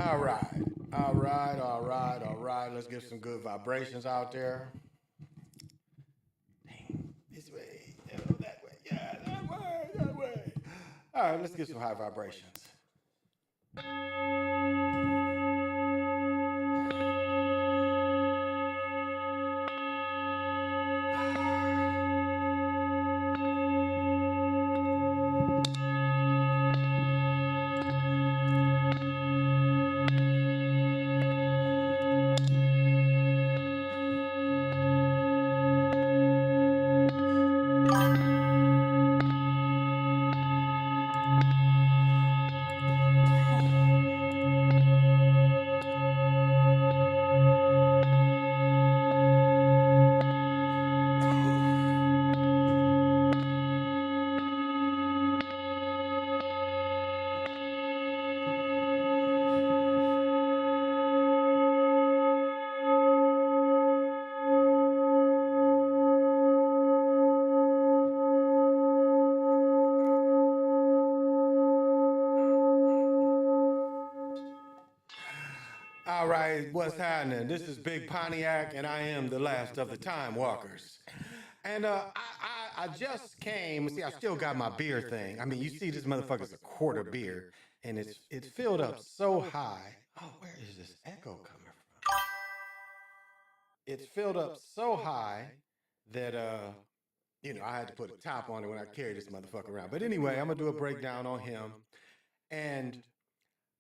All right. All right. All right. All right. Let's get some good vibrations out there. Dang. This way. That way. Yeah, that way. That way. All right. Let's get some high vibrations. All right, what's happening? This is Big Pontiac, and I am the last of the Time Walkers. And I just came. See, I still got my beer thing. I mean, you see, this motherfucker's a quarter beer, and it's filled up so high. Oh, where is this echo coming from? It's filled up so high that I had to put a top on it when I carry this motherfucker around. But anyway, I'm gonna do a breakdown on him, and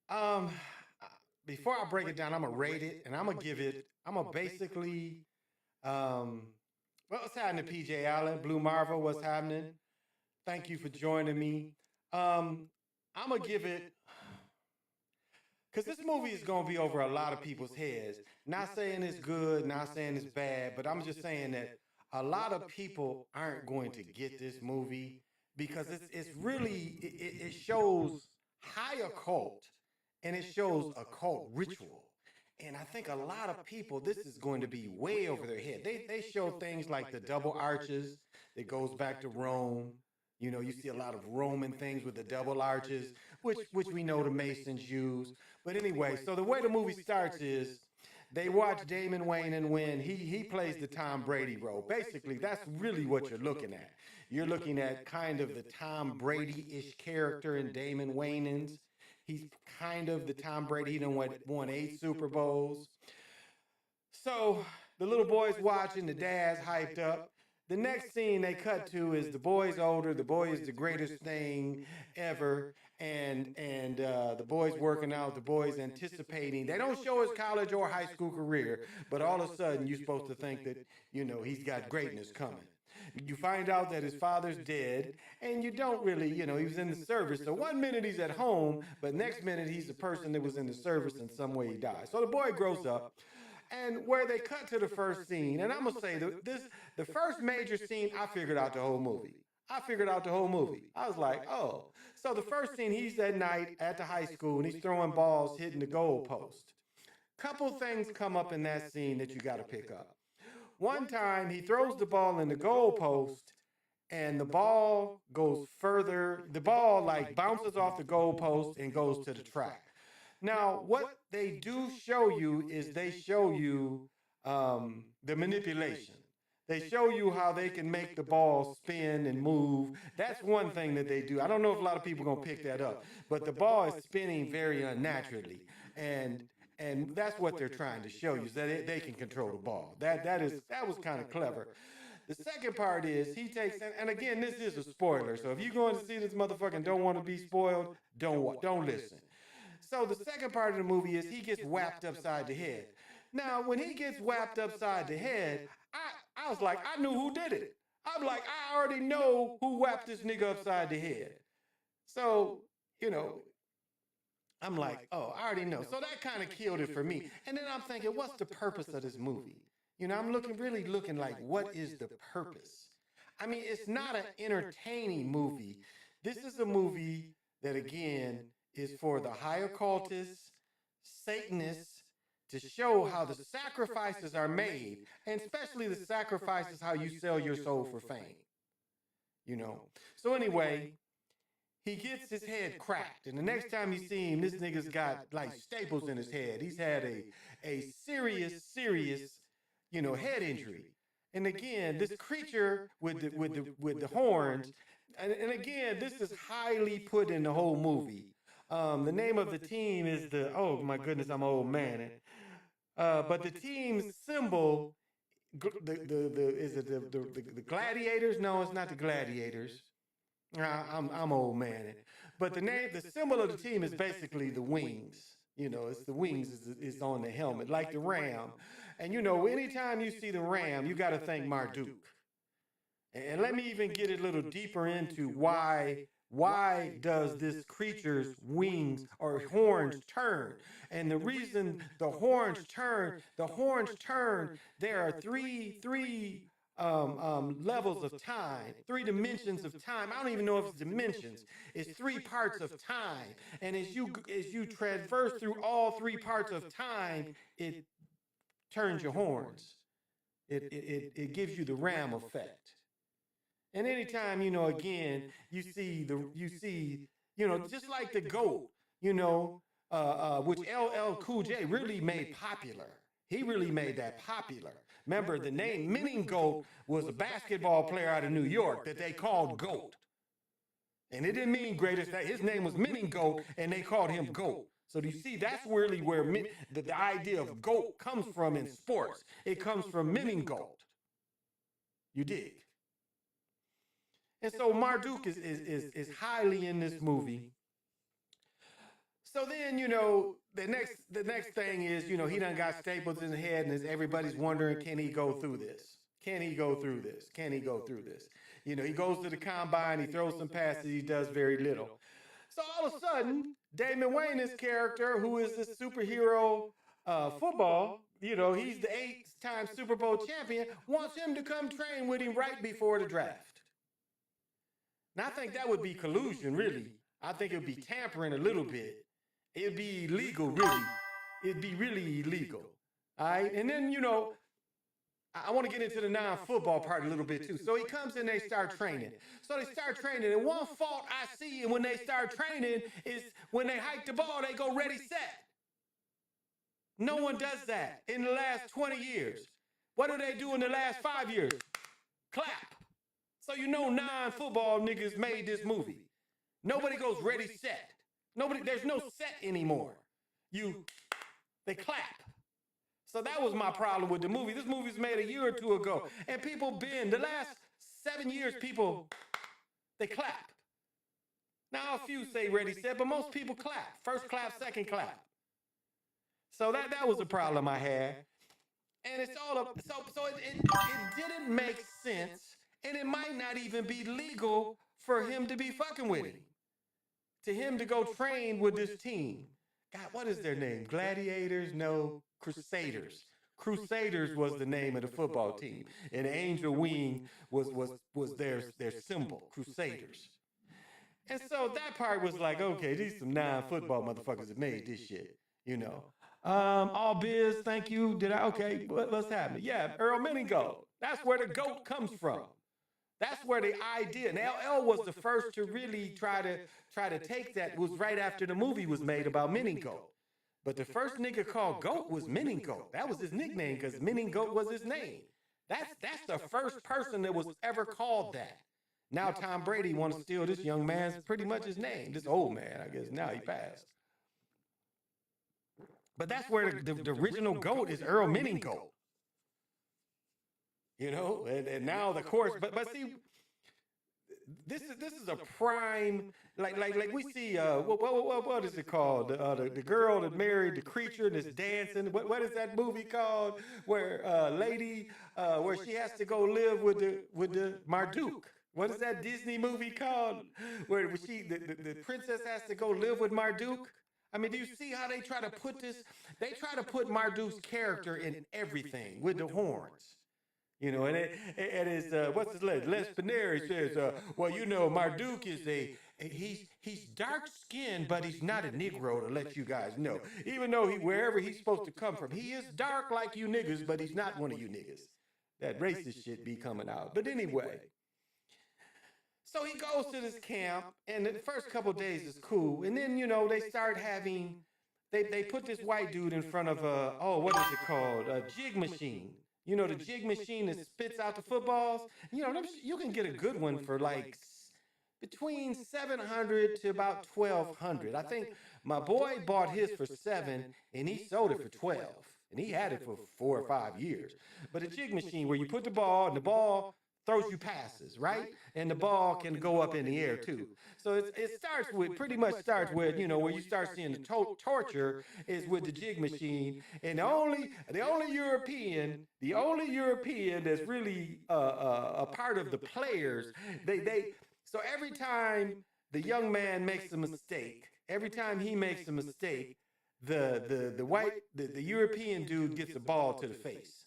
um. before I break it down, I'm gonna rate it, and I'm gonna give it. I'm gonna basically, what's happening, PJ Allen, Blue Marvel? What's happening? Thank you for joining me. I'm gonna give it because this movie is gonna be over a lot of people's heads. Not saying it's good, not saying it's bad, but I'm just saying that a lot of people aren't going to get this movie because it's really it shows high occult and it shows occult ritual. And I think a lot of people, this is going to be way over their head. They show things like the double arches that goes back to Rome. You know, you see a lot of Roman things with the double arches, which we know the Masons use. But anyway, so the way the movie starts is they watch Damon Wayans win. He plays the Tom Brady role. Basically, that's really what you're looking at. You're looking at kind of the Tom Brady-ish character in Damon Wayans. He's kind of the Tom Brady. He done won 8 Super Bowls. So the little boy's watching, the dad's hyped up. The next scene they cut to is the boy's older. The boy is the greatest thing ever, and the boy's working out. The boy's anticipating. They don't show his college or high school career, but all of a sudden you're supposed to think that he's got greatness coming. You find out that his father's dead, and you don't really, he was in the service. So one minute he's at home, but next minute he's the person that was in the service and some way he dies. So the boy grows up, and where they cut to the first scene, and I'm gonna say the first major scene, I figured out the whole movie. I figured out the whole movie. I was like, oh. So the first scene, he's that night at the high school, and he's throwing balls, hitting the goal post. Couple things come up in that scene that you got to pick up. One time he throws the ball in the goalpost and the ball goes further. The ball like bounces off the goalpost and goes to the track. Now, what they do show you is they show you the manipulation. They show you how they can make the ball spin and move. That's one thing that they do. I don't know if a lot of people are going to pick that up, but the ball is spinning very unnaturally. And that's what they're trying to show you, is that they can control the ball. That was kind of clever. The second part is he takes, and again, this is a spoiler. So if you're going to see this motherfucker and don't want to be spoiled, don't listen. So the second part of the movie is he gets whapped upside the head. Now, when he gets whapped upside the head, I was like, I knew who did it. I'm like, I already know who whapped this nigga upside the head. So, I'm like, oh, I already know. So that kind of killed it for me. And then I'm thinking, what's the purpose of this movie? I'm really looking like, what is the purpose? I mean, it's not an entertaining movie. This is a movie that, again, is for the high occultists, Satanists, to show how the sacrifices are made, and especially the sacrifices how you sell your soul for fame. So anyway, he gets his head cracked, and the next time you see him, this nigga's got like staples in his head. He's had a serious, head injury. And again, this creature with the horns, and again, this is highly put in the whole movie. The name of the team is oh my goodness, I'm an old man. But the team's symbol, is it the gladiators? No, it's not the gladiators. I'm old man. But the symbol of the team is basically the wings. It's the wings is on the helmet, like the ram. And anytime you see the ram, you got to think Marduk. And let me even get a little deeper into why does this creature's wings or horns turn? And the reason the horns turn, there are three levels of time, 3 dimensions of time. I don't even know if it's dimensions. It's 3 parts of time. And as you traverse through all 3 parts of time, it turns your horns. It gives you the ram effect. And anytime, again, you see, just like the GOAT, which LL Cool J really made popular. He really made that popular. Remember, the name Meaning GOAT was a basketball player out of New York that they called GOAT. And it didn't mean greatest. His name was Meaning GOAT, and they called him GOAT. So do you see, that's really where the idea of GOAT comes from in sports. It comes from Meaning GOAT. You dig? And so Marduk is highly in this movie. So then, the next thing is, he done got staples in his head, and everybody's wondering, can he go through this? Can he go through this? Can he go through this? He goes to the combine, he throws some passes, he does very little. So all of a sudden, Damon Wayans' character, who is this superhero football, he's the 8-time Super Bowl champion, wants him to come train with him right before the draft. Now, I think that would be collusion, really. I think it would be tampering a little bit. It'd be illegal, really. It'd be really illegal. All right? And then, I want to get into the non-football part a little bit, too. So he comes in, they start training. So they start training. And one fault I see when they start training is when they hike the ball, they go ready, set. No one does that in the last 20 years. What do they do in the last 5 years? Clap. So non-football niggas made this movie. Nobody goes ready, set. There's no set anymore. They clap. So that was my problem with the movie. This movie was made a year or 2 ago. And the last 7 years, they clap. Now a few say ready, set, but most people clap. First clap, second clap. So that was the problem I had. And it's all up. So it didn't make sense. And it might not even be legal for him to be fucking with him. To him to go train with this team. God, what is their name? Gladiators? No, Crusaders. Crusaders was the name of the football team. And the angel wing was their symbol, Crusaders. And so that part was like, okay, these some non-football motherfuckers that made this shit, All biz, thank you. Okay, what's happening? Yeah, Earl Meningo. That's where the GOAT comes from. That's where the idea, and LL was the first to really try to take that. It was right after the movie was made about Meningo. But the first nigga called GOAT was Meningo. That was his nickname because Meningo was his name. That's the first person that was ever called that. Now Tom Brady wants to steal this young man's pretty much his name. This old man, I guess. Now he passed. But that's where the original GOAT is Earl Meningo. And now the course, but see, this is a prime, like we see, what is it called? The girl that married the creature and is dancing. What is that movie called? Where where she has to go live with the Marduk. What is that Disney movie called? Where the princess has to go live with Marduk. I mean, do you see how they try to put this? They try to put Marduk's character in everything with the horns. And it is, what's his name? Les Pineri says, Marduk is he's dark-skinned, but he's not a Negro, to let you guys know. Even though wherever he's supposed to come from, he is dark like you niggas, but he's not one of you niggas. That racist shit be coming out. But anyway. So he goes to this camp, and the first couple of days is cool. And then, they start having, they put this white dude in front of what is it called? A jig machine. The jig machine that spits out the footballs. You can get a good one for like between 700 to about 1,200. I think my boy bought his for 7 and he sold it for 12. And he had it for 4 or 5 years. But a jig machine where you put the ball and the ball throws you passes, right? And the ball can go up in the air too. So it starts with, pretty much starts with, where you start seeing the torture is with the jig machine. And the only European that's really a part of the players, so every time the young man makes a mistake, every time he makes a mistake, the European dude gets a ball to the face.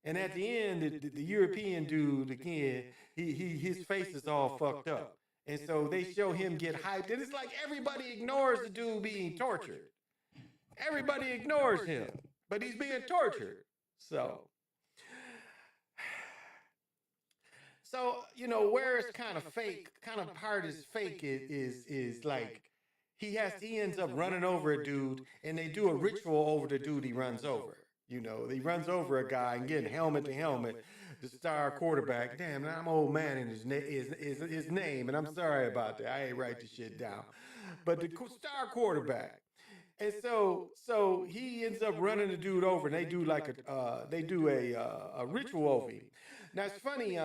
And at the end, the European dude, again, his face is all fucked up. And so they show him get hyped. And it's like everybody ignores the dude being tortured. Everybody ignores him, but he's being tortured. So where it's kind of fake, kind of part is fake is like he ends up running over a dude, and they do a ritual over the dude he runs over. He runs over a guy and getting helmet to helmet. The star quarterback. Damn, I'm old man in his name, and I'm sorry about that. I ain't write the shit down. But the star quarterback. And so he ends up running the dude over, and they do like a ritual over him. Now it's funny.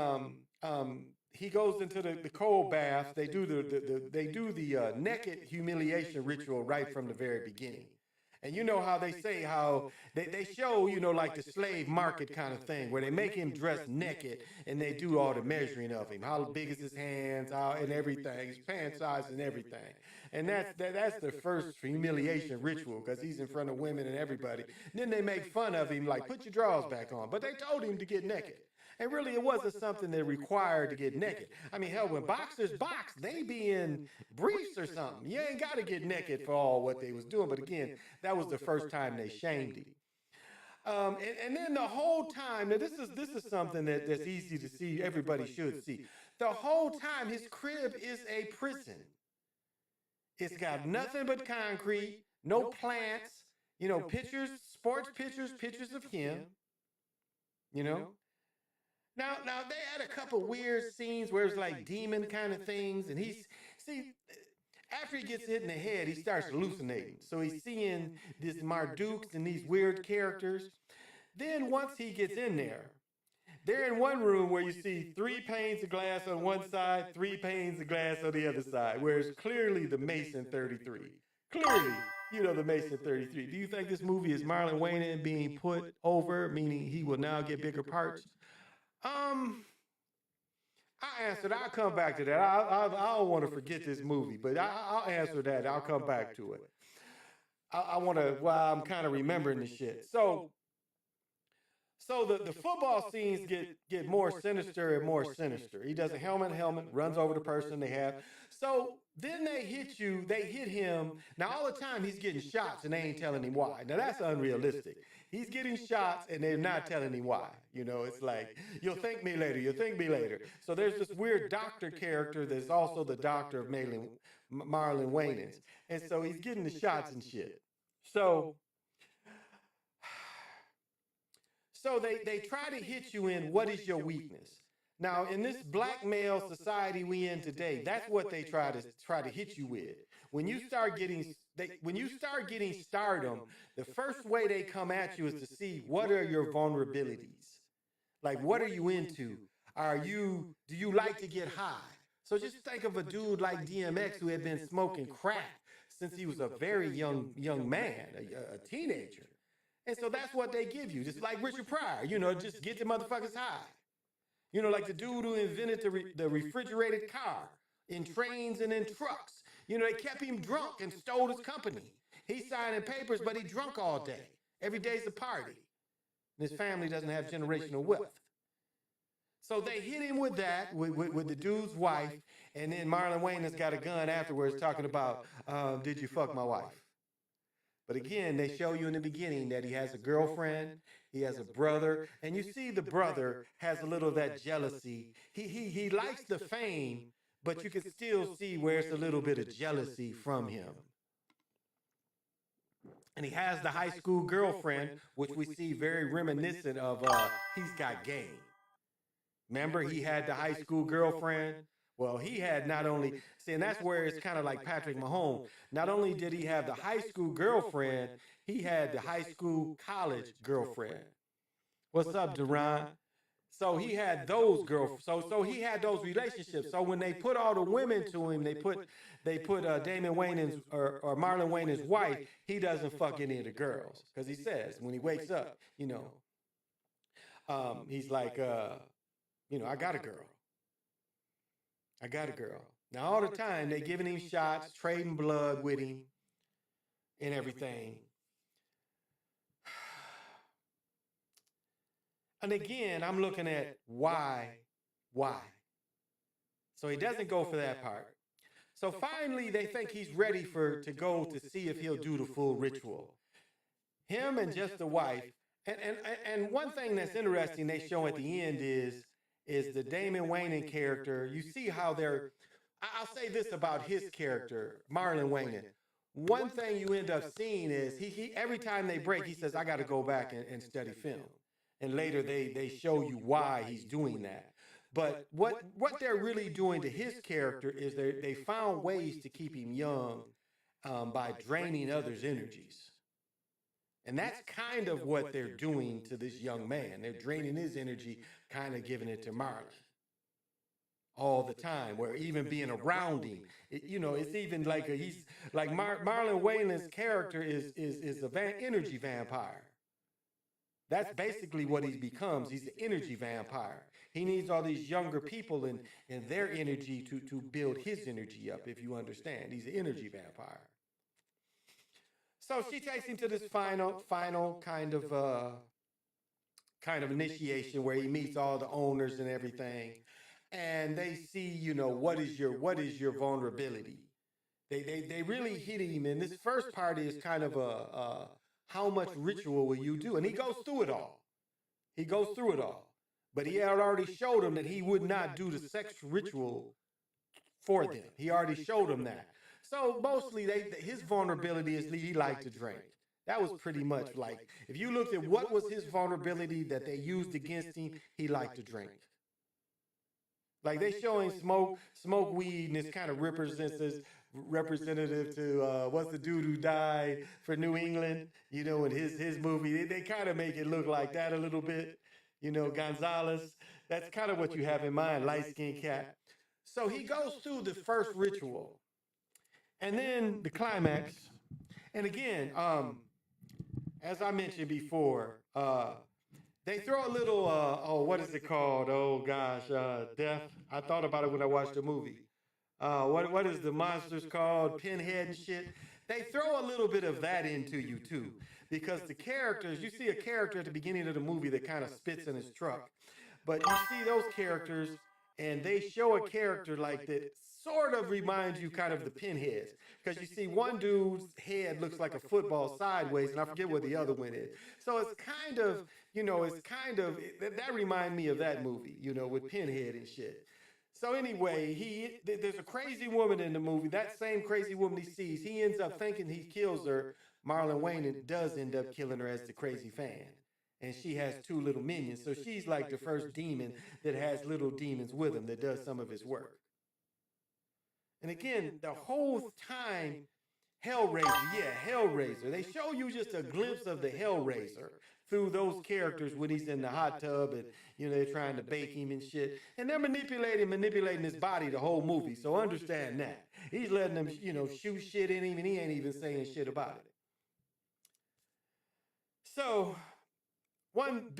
He goes into the cold bath. They do the naked humiliation ritual right from the very beginning. And you know how they say how they show, like the slave market kind of thing, where they make him dress naked and they do all the measuring of him. How big is his hands, and everything, his pant size and everything. And that's the first humiliation ritual, because he's in front of women and everybody. And then they make fun of him, like, put your drawers back on. But they told him to get naked. And really, it wasn't something that required to get naked. I mean, hell, when boxers box, they be in briefs or something. You ain't got to get naked for all what they was doing. But again, that was the first time they shamed him. And then the whole time, now this is something that's easy to see, everybody should see. The whole time, his crib is a prison. It's got nothing but concrete, no plants, pictures, sports pictures of him, Now they had a couple weird scenes where it's like demon kind of things, and after he gets hit in the head, he starts hallucinating. So he's seeing these Mardukes and these weird characters. Then once he gets in there, they're in one room where you see 3 panes of glass on one side, 3 panes of glass on the other side, where it's clearly the Mason 33. Clearly, the Mason 33. Do you think this movie is Marlon Wayans being put over, meaning he will now get bigger parts? I answered. I'll come back to that. I don't want to forget this movie, but I'll answer that. I'll come back to it. I want to, while I'm kind of remembering the shit. So the football scenes get more sinister and more sinister. He does a helmet, runs over the person they have. So then they hit him. Now all the time he's getting shots and they ain't telling him why. Now that's unrealistic. He's getting shots and they're not telling him why. It's like, you'll thank me later. So there's this weird doctor character that's also the doctor of Marlon Wayans. And so he's getting the shots and shit. So they try to hit you in what is your weakness. Now, in this black male society we in today, that's what they try to hit you with. When you start getting stardom, the first way they come at you is to see what are your vulnerabilities. Like, what are you into? Do you like to get high? So just think of a dude like DMX who had been smoking crack since he was a very young man, a teenager. And so that's what they give you. Just like Richard Pryor, just get the motherfuckers high. Like the dude who invented the refrigerated car in trains and in trucks. They kept him drunk and stole his company. He's signing papers, but he drunk all day. Every day's a party. His family doesn't have generational wealth. So they hit him with that, with the dude's wife, and then Marlon Wayans got a gun afterwards talking about, did you fuck my wife? But again, they show you in the beginning that he has a girlfriend, he has a brother, and you see the brother has a little of that jealousy. He likes the fame, but you can still see where it's a little bit of jealousy from him. And he has the high school girlfriend, which we see very reminiscent of He's Got Game. Remember, he had the high school girlfriend? Well, he had not only, see, and that's where it's kind of like Patrick Mahomes. Not only did he have the high school girlfriend, he had the high school college girlfriend. What's up, Duran? So he had those girls. So he had those relationships. So when they put all the women to him, they put Damon Wayans or Marlon Wayans' wife. He doesn't fuck any of the girls because he says when he wakes up, he's like, I got a girl. I got a girl. Now all the time they giving him shots, trading blood with him, and everything. And again, I'm looking at why. So he doesn't go for that part. So finally, they think he's ready to go to see if he'll do the full ritual. Him and just the wife. And one thing that's interesting they show at the end is the Damon Wayans character. You see how I'll say this about his character, Marlon Wayans. One thing you end up seeing is he every time they break, he says, I got to go back and study film. And later they show you why he's doing that. But what they're really doing to his character is they found ways to keep him young by draining others' energies. And that's kind of what they're doing to this young man. They're draining his energy, kind of giving it to Marlon all the time, where even being around him, it's even like he's like Marlon Wayans' character is a energy vampire. That's basically what he becomes. He's the energy vampire. He needs all these younger people and their energy to build his energy up, if you understand. He's an energy vampire. So she takes him to this final kind of initiation where he meets all the owners and everything. And they see, what is your vulnerability? They really hit him. And this first part is kind of a how much ritual will you do? And he goes through it all. But he had already showed them that he would not do the sex ritual for them. He already showed them that. So mostly his vulnerability is he liked to drink. That was pretty much like, if you looked at what was his vulnerability that they used against him, he liked to drink. Like they show him smoke weed, and it's kind of representative to what's the dude who died for New England, in his movie. They kind of make it look like that a little bit, Gonzalez. That's kind of what you have in mind, light-skinned cat. So he goes through the first ritual, and then the climax. And again, as I mentioned before, they throw a little, what is it called? Oh gosh, death. I thought about it when I watched the movie. What is the monsters called? Pinhead and shit. They throw a little bit of that into you too, because the characters, you see a character at the beginning of the movie that kind of spits in his truck, but you see those characters and they show a character like that sort of reminds you kind of the Pinheads, because you see one dude's head looks like a football sideways, and I forget what the other one is. So it's kind of, that reminds me of that movie, with Pinhead and shit. So anyway, there's a crazy woman in the movie. That same crazy woman he sees, he ends up thinking he kills her. Marlon Wayans does end up killing her as the crazy fan. And she has two little minions. So she's like the first demon that has little demons with him that does some of his work. And again, the whole time, Hellraiser. They show you just a glimpse of the Hellraiser through those characters when he's in the hot tub and, they're trying to bake him and shit. And they're manipulating his body the whole movie. So understand that. He's letting them, shoot shit in him, and he ain't even saying shit about it. So one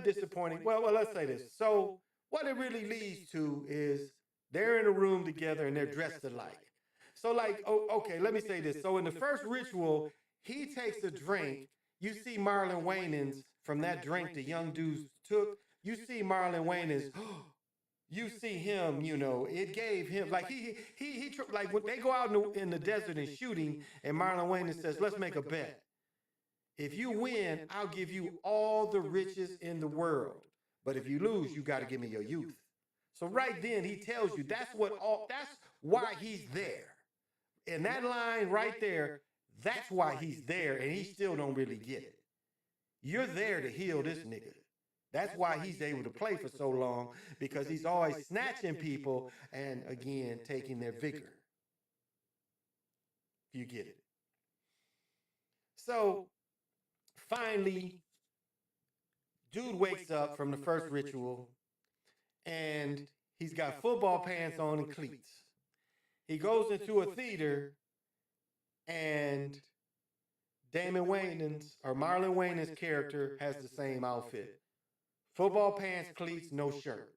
disappointing, well, let's say this. So what it really leads to is they're in a room together and they're dressed alike. So okay, let me say this. So in the first ritual, he takes a drink. You see Marlon Wayans from that drink the young dudes took. You see Marlon Wayans you see him, it gave him like like when they go out in the desert and shooting, and Marlon Wayans says, "Let's make a bet. If you win, I'll give you all the riches in the world. But if you lose, you got to give me your youth." So right then he tells you that's why he's there. In that line right there, that's why he's there, and he still don't really get it. You're there to heal this nigga. That's why he's able to play for so long, because he's always snatching people and, again, taking their vigor. If you get it. So, finally, dude wakes up from the first ritual, and he's got football pants on and cleats. He goes into a theater, and Marlon Wayans' character has the same outfit. Football pants, cleats, no shirt.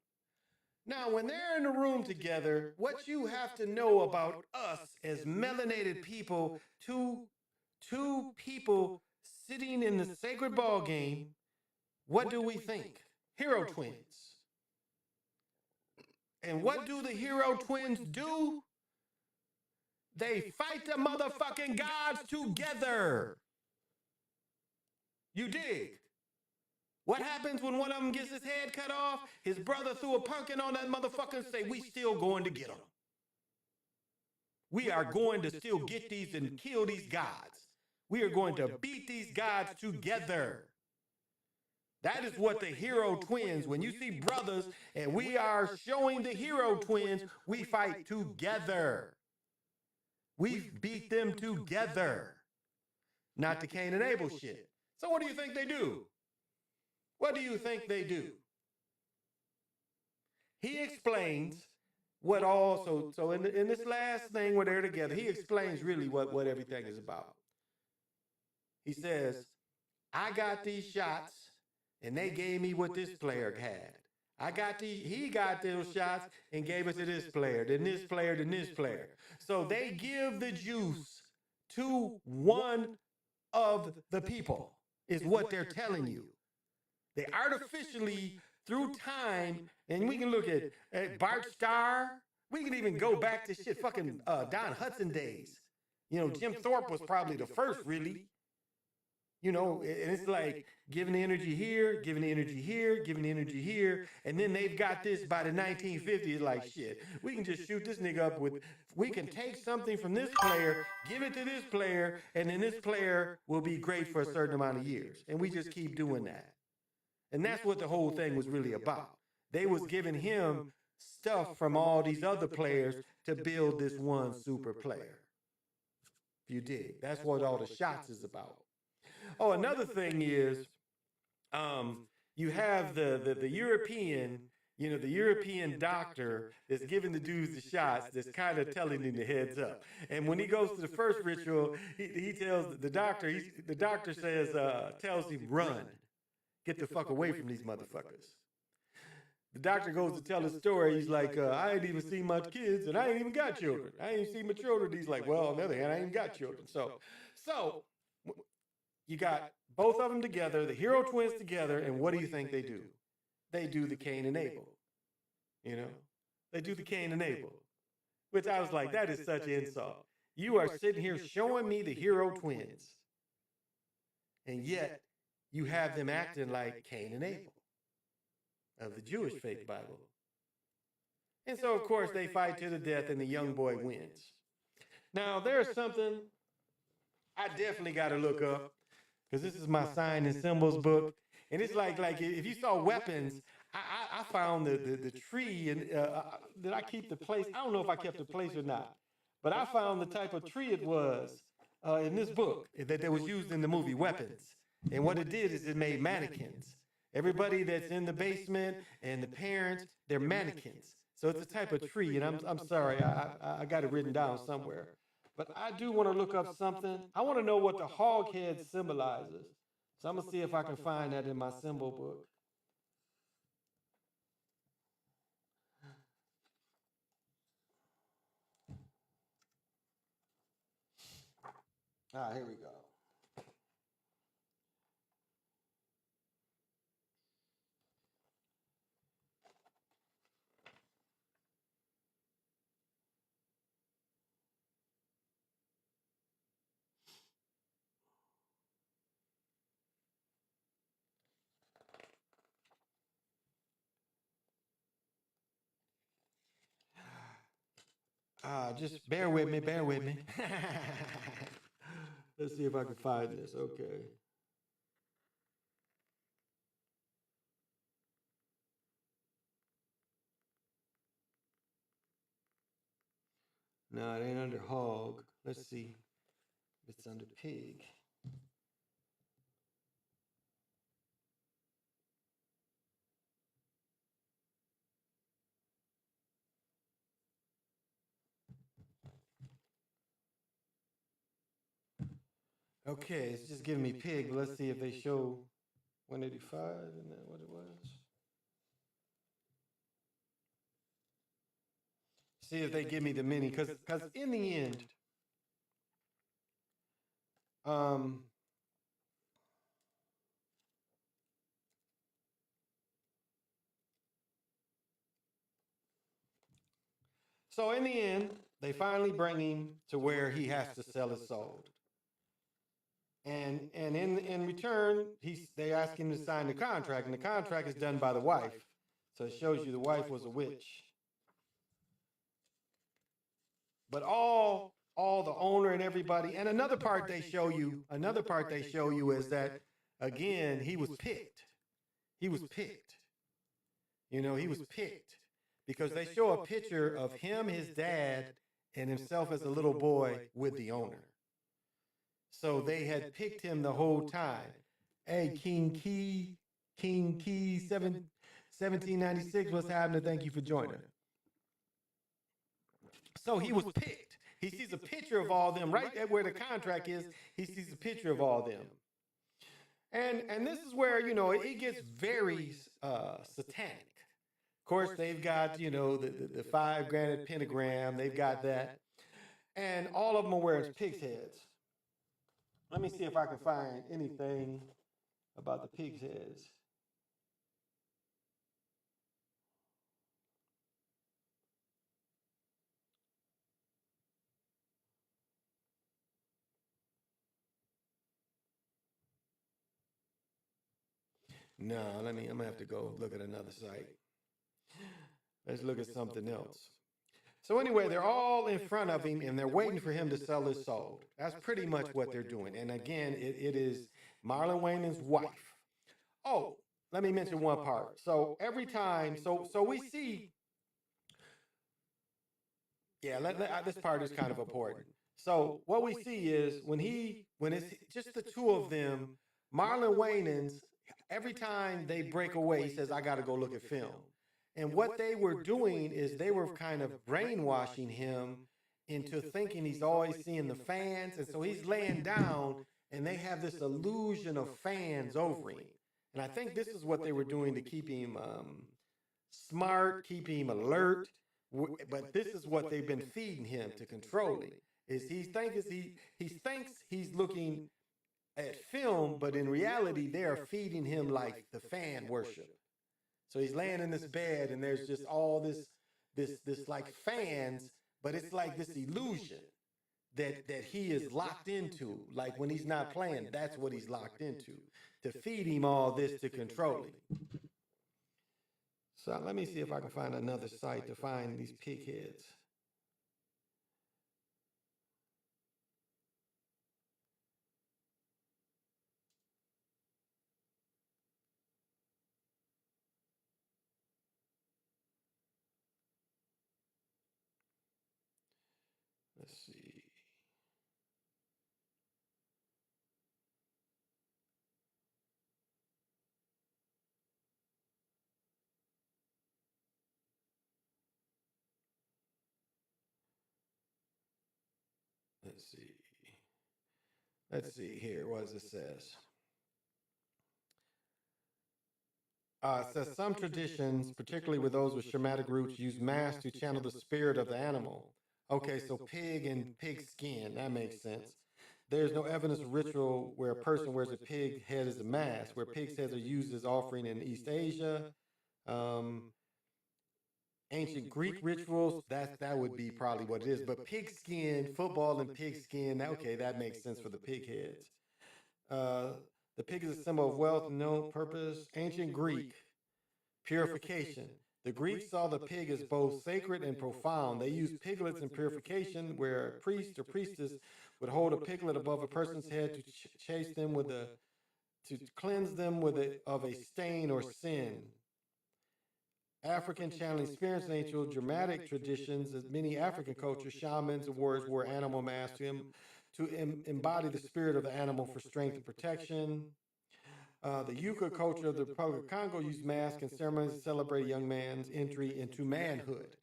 Now, when they're in the room together, what you have to know about us as melanated people, two people sitting in the sacred ball game, what do we think? Hero twins. And what do the hero twins do? They fight the motherfucking gods together. You dig? What happens when one of them gets his head cut off? His brother threw a pumpkin on that motherfucker and say, "We still going to get them. We are going to still get these and kill these gods. We are going to beat these gods together." That is what the hero twins, when you see brothers and we are showing the hero twins, we fight together. We beat them together. Not the Cain and Abel shit. So what do you think they do? What do you think they do? He explains what all, so in this last thing where they're together, he explains really what everything is about. He says, "I got these shots, and they gave me what this player had. He got those shots and gave it to this player, then this player, then this player." So they give the juice to one of the people, is what they're telling you. They artificially, through time, and we can look at Bart Starr. We can even go back to shit fucking Don Hudson days. Jim Thorpe was probably the first, really. And it's like giving the energy here, giving the energy here, giving the energy here. And then they've got this by the 1950s, like, shit, we can just shoot this nigga up we can take something from this player, give it to this player, and then this player will be great for a certain amount of years. And we just keep doing that. And that's what the whole thing was really about. They was giving him stuff from all these other players to build this one super player. If you dig, that's what all the shots is about. Oh, another thing is, you have the European, the European doctor that's giving the dudes the shots, that's kind of telling him the heads up. And when he goes to the first ritual, he tells the doctor, tells him, "Run. Get the fuck away from these motherfuckers." The doctor goes to tell his story. He's like, "I ain't even seen my kids, and I ain't even got children. I ain't seen my children." He's like, "Well, on the other hand, I ain't got children." So you got both of them together, the hero twins together, and what do you think they do? They do the Cain and Abel. They do the Cain and Abel, which I was like, that is such an insult. You are sitting here showing me the hero twins, and yet you have them acting like Cain and Abel of the Jewish fake Bible. And so, of course, they fight to the death, and the young boy wins. Now, there's something I definitely got to look up, because this is my sign and symbols book, and it's like if you saw weapons, I found the tree, and did I keep the place? I don't know if I kept the place or not, but I found the type of tree it was in this book that was used in the movie Weapons. And what it did is it made mannequins. Everybody that's in the basement and the parents, they're mannequins. So it's a type of tree, and I'm sorry, I got it written down somewhere. But I do want to look up something. I want to know what the hog head symbolizes. So I'm going to see if I can find that in my symbol book. Here we go. Just bear with me, bear with me. Let's see if I can find this. Okay. No, it ain't under hog. Let's see if it's under pig. Okay, it's just giving me pig. Let's see if they show 185. Isn't that what it was? See if they give me the mini, because in the end, um, so in the end, they finally bring him to where he has to sell his soul. And in return, they ask him to sign the contract, and the contract is done by the wife. So it shows you the wife was a witch. But all the owner and everybody, and another part they show you is that again, he was picked. He was picked. You know, he was picked because they show a picture of him, his dad, and himself as a little boy with the owner. So they had picked him the whole time. Hey, King Key 1796, what's happening? Thank you for joining. So he was picked. He sees a picture of all them right at where the contract is. He sees a picture of all them. And this is where, you know, it gets very satanic. Of course, they've got, you know, the 5 granite pentagram. They've got that. And all of them are wearing pig's heads. Let me see if I can find anything about the pig's heads. No, I'm gonna have to go look at another site. Let's look at something else. So anyway, they're all in front of him and they're waiting for him to sell his soul. That's pretty much what they're doing. And again, it is Marlon Wayne's wife. Oh, let me mention one part. So every time, so we see, this part is kind of important. So what we see is when it's just the two of them, Marlon Wayans, every time they break away, he says, I got to go look at film. And what they were doing is they were kind of brainwashing him into thinking he's always seeing the fans. And so he's laying down and they have this illusion of fans over him. And I think this is what they were doing to keep him smart, keep him alert. But this is what they've been feeding him to control him. Is he thinks he's looking at film, but in reality, they are feeding him like the fan worship. So he's laying in this bed, and there's just all this like fans, but it's like this illusion that he is locked into. Like when he's not playing, that's what he's locked into, to feed him all this, to control him. So let me see if I can find another site to find these pig heads. Let's see. Let's see here. What does it says? It says some traditions, particularly with those with shamanic roots, use masks to channel the spirit of the animal. Okay, so pig and pig skin, that makes sense. There's no evidence of ritual where a person wears a pig head as a mask, where pig's heads are used as offering in East Asia. Ancient Greek rituals, that would be probably what it is. But pig skin, football and pig skin, okay, that makes sense for the pig heads. The pig is a symbol of wealth, no purpose. Ancient Greek, purification. The Greeks saw the pig as both sacred and profound. They used piglets in purification, where a priest or priestess would hold a piglet above a person's head to chase them with a to cleanse them with of a stain or sin. African channeling spirits and ancient dramatic traditions, as many African cultures, shamans and warriors wore animal masks to embody the spirit of the animal for strength and protection. The Yucca culture of the Republic of Congo used masks and ceremonies to celebrate a young man's entry into manhood.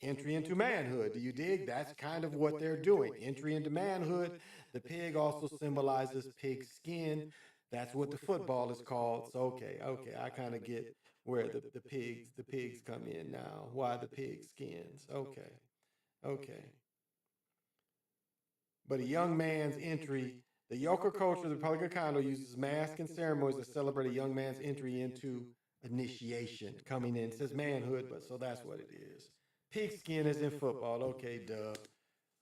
Entry into manhood. Do you dig? That's kind of what they're doing. Entry into manhood. The pig also symbolizes pig skin. That's what the football is called. So okay, I kind of get where the pigs come in now. Why the pig skins? Okay. But a young man's entry, the Yoka culture of the Republic of Congo uses masks and ceremonies to celebrate a young man's entry into initiation, coming in. It says manhood, but so that's what it is. Pigskin is in football. Okay, duh.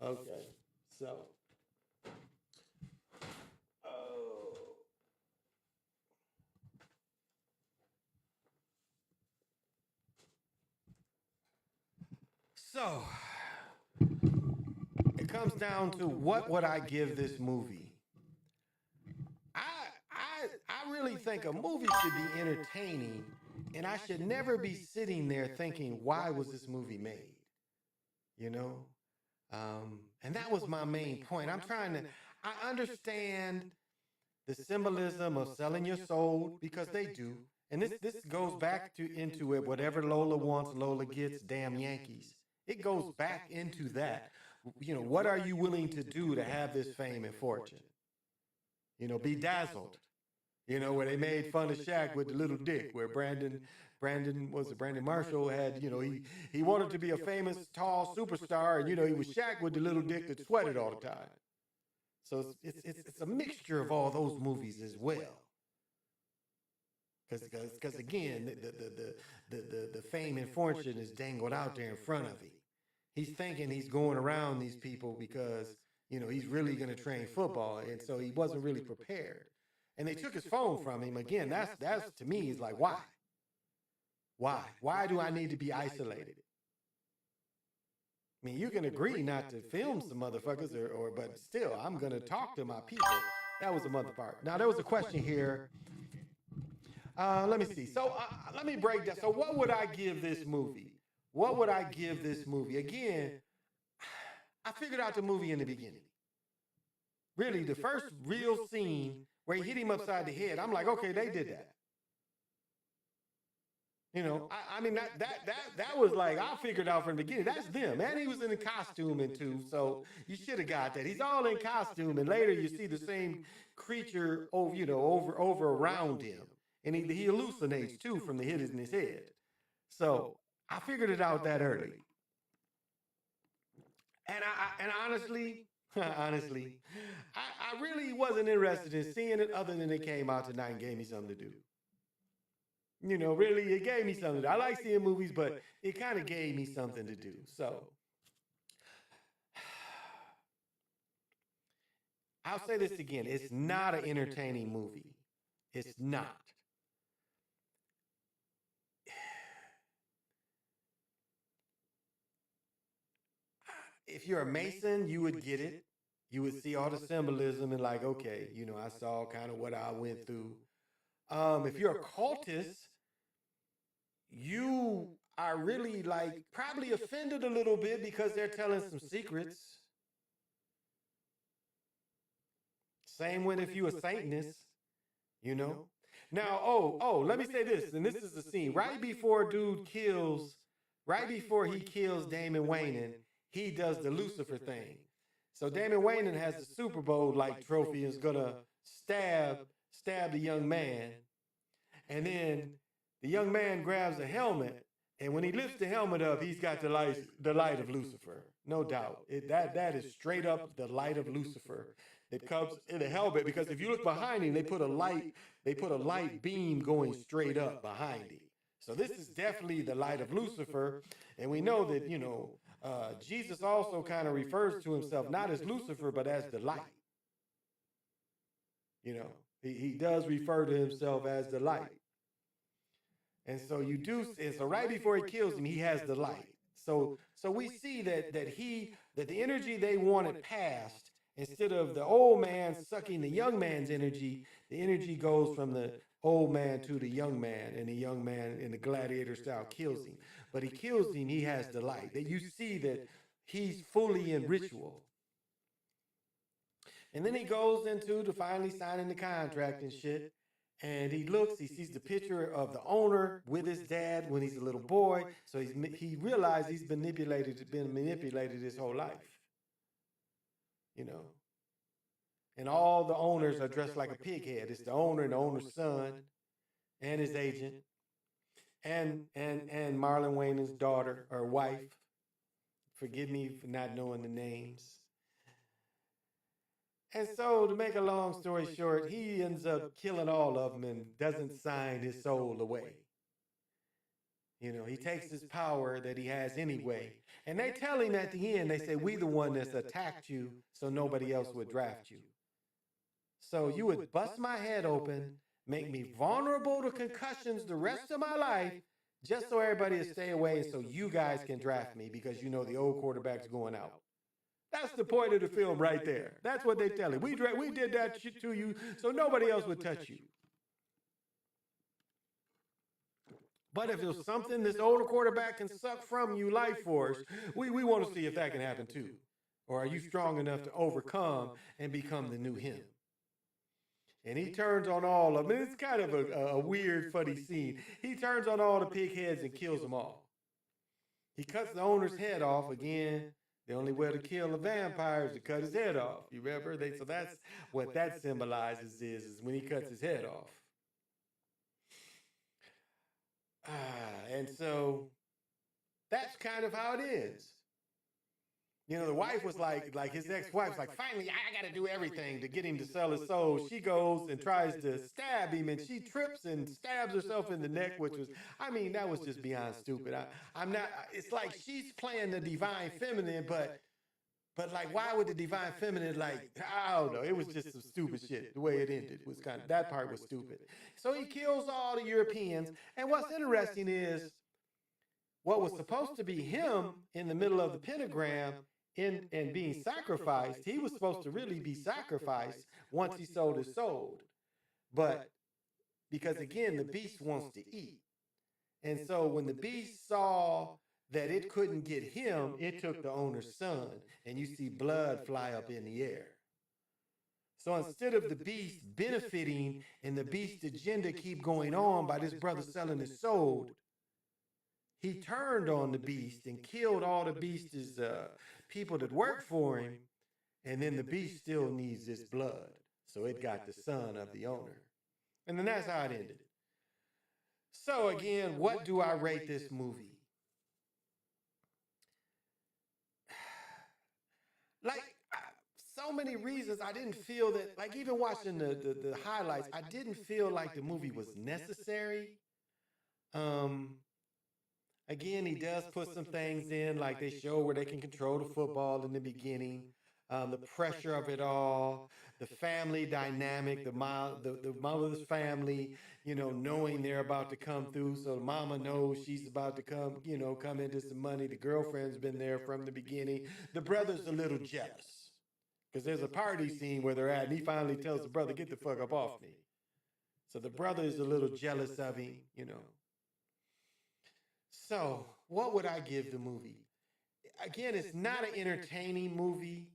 Okay, so. So, it comes down to what would I give this movie? I really think a movie should be entertaining, and I should never be sitting there thinking, why was this movie made? You know? And that was my main point. I understand the symbolism of selling your soul, because they do. And this goes back into it. Whatever Lola wants, Lola gets. Damn Yankees. It goes back into that. You know, what are you willing to do to have this fame and fortune? You know, be dazzled. You know, where they made fun of Shaq with the little dick, where Brandon Marshall had, you know, he wanted to be a famous, tall superstar, and, you know, he was Shaq with the little dick that sweated all the time. So it's a mixture of all those movies as well. Because again, the fame and fortune is dangled out there in front of him. He's thinking he's going around these people because, you know, he's really going to train football, and so he wasn't really prepared. And they took his phone from him. Again, that's to me is like, why? Why do I need to be isolated? I mean, you can agree not to film some motherfuckers, but still, I'm going to talk to my people. That was the mother part. Now, there was a question here. Let me see. So let me break down. So what would I give this movie? What would I give this movie? Again, I figured out the movie in the beginning. Really, the first real scene where he hit him upside the head, I'm like, okay, they did that. You know, I mean, that was like, I figured out from the beginning, that's them. And he was in a costume and too, so you should have got that. He's all in costume, and later you see the same creature over, you know, over around him. And he hallucinates too from the hit in his head. So I figured it out that early. And honestly, I really wasn't interested in seeing it, other than it came out tonight and gave me something to do. You know, really, it gave me something to do. I like seeing movies, but it kind of gave me something to do. So I'll say this again. It's not an entertaining movie. It's not. If you're a Mason, you would get it. You would see all the symbolism and like, okay, you know, I saw kind of what I went through. If you're a cultist, you are really like probably offended a little bit because they're telling some secrets. Same with if you're a Satanist, you know. Now, let me say this, and this is the scene right before he kills Damon Wayans, he does the Lucifer thing. So Damon Wayans has the Super Bowl like trophy and is gonna stab the young man, and then the young man grabs a helmet, and when he lifts the helmet up, he's got the light of Lucifer, no doubt. That is straight up the light of Lucifer. It comes in the helmet, because if you look behind him, they put a light beam going straight up behind him. So this is definitely the light of Lucifer, and we know that, you know, Jesus also kind of refers to himself not as Lucifer, but as the light. You know, he does refer to himself as the light. And so you do, and so right before he kills him, he has the light. So we see that the energy they wanted passed, instead of the old man sucking the young man's energy, the energy goes from the old man to the young man, and the young man in the gladiator style kills him. But he kills him, he has the light. That you see that he's fully in ritual. And then he goes into to finally signing the contract and shit. And he looks, he sees the picture of the owner with his dad when he's a little boy. So he realized he's been manipulated his whole life. You know. And all the owners are dressed like a pig head. It's the owner and the owner's son and his agent. And Marlon Wayans' daughter or wife. Forgive me for not knowing the names. And so, to make a long story short, he ends up killing all of them and doesn't sign his soul away. You know, he takes his power that he has anyway. And they tell him at the end, they say, we the one that's attacked you so nobody else would draft you. So you would bust my head open, make me vulnerable to concussions the rest of my life, just so everybody will stay away and so you guys can draft me because you know the old quarterback's going out. That's the point of the film right there. That's what they tell him. We did that shit to you so nobody else would touch you. But if there's something this older quarterback can suck from you life force, we want to see if that can happen too. Or are you strong enough to overcome and become the new him? And he turns on all of them. It's kind of a weird, funny scene. He turns on all the pig heads and kills them all. He cuts the owner's head off again. The only way to kill a vampire is to cut his head off. You remember? So that's what that symbolizes is when he cuts his head off. And so that's kind of how it is. You know, the wife was like his ex-wife's like, finally, I got to do everything to get him to sell his soul. She goes and tries to stab him, and she trips and stabs herself in the neck, which was, I mean, that was just beyond stupid. I'm not, it's like she's playing the divine feminine, but like, why would the divine feminine, like, I don't know, it was just some stupid shit. The way it ended was kind of, that part was stupid. So he kills all the Europeans, and what's interesting is, what was supposed to be him in the middle of the pentagram and being sacrificed, he was supposed to really be sacrificed once he sold his soul. But because again, the beast wants to eat. And so when the beast saw that it couldn't get him, it took the owner's son. And you see blood fly up in the air. So instead of the beast benefiting and the beast agenda keep going on by this brother selling his soul, he turned on the beast and killed all the beast's people that worked for him. And then the beast still needs this blood. So it got the son of the owner. And then that's how it ended. So again, what do I rate this movie? Like, so many reasons I didn't feel that, like even watching the highlights, I didn't feel like the movie was necessary. Again, he does put some things in, like they show where they can control the football in the beginning, the pressure of it all, the family dynamic, the mother's family, you know, knowing they're about to come through. So the mama knows she's about to come, you know, come into some money. The girlfriend's been there from the beginning. The brother's a little jealous because there's a party scene where they're at, and he finally tells the brother, get the fuck up off me. So the brother is a little jealous of him, you know. So, what would I give the movie? Again, it's not an entertaining movie.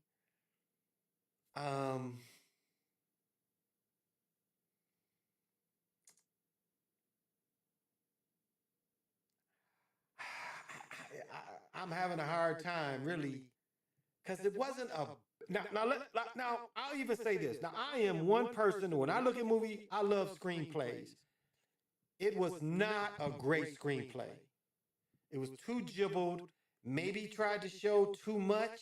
I'm having a hard time, really, because it wasn't a... Now, I'll even say this. Now, I am one person, when I look at movies, I love screenplays. It was not a great screenplay. It was too gibbled, maybe tried to show too much,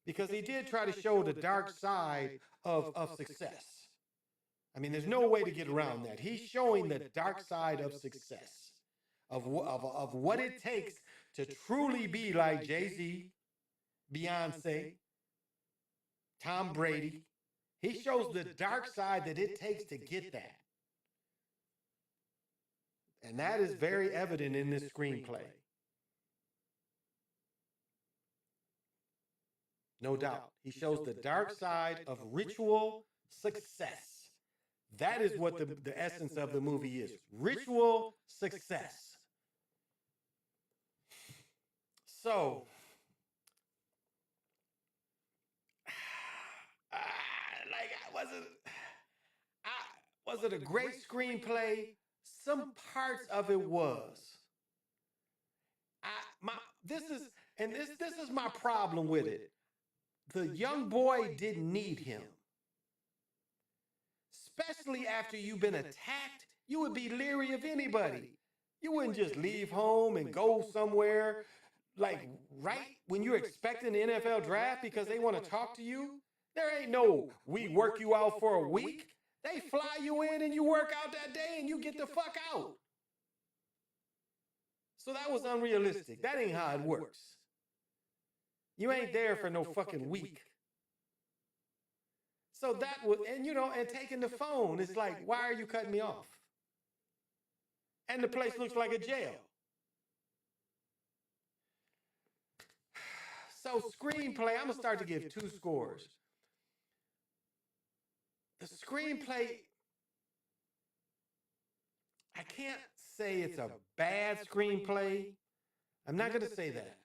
because he did try to show the dark side of success. I mean, there's no way to get around that. He's showing the dark side of success, of what it takes to truly be like Jay-Z, Beyonce, Tom Brady. He shows the dark side that it takes to get that. And that is very evident in this screenplay. No doubt. He shows the dark side of ritual success. That is what the essence of the movie is. Ritual success. So, was it a great screenplay? Some parts of it was. This is my problem with it. The young boy didn't need him. Especially after you've been attacked, you would be leery of anybody. You wouldn't just leave home and go somewhere, like right when you're expecting the NFL draft because they want to talk to you. There ain't no, we work you out for a week. They fly you in and you work out that day and you get the fuck out. So that was unrealistic. That ain't how it works. You ain't there for no fucking week. So that was, and taking the phone, it's like, why are you cutting me off? And the place looks like a jail. So screenplay, I'm gonna start to give 2 scores. The screenplay, I can't say it's a bad screenplay. I'm not gonna say that.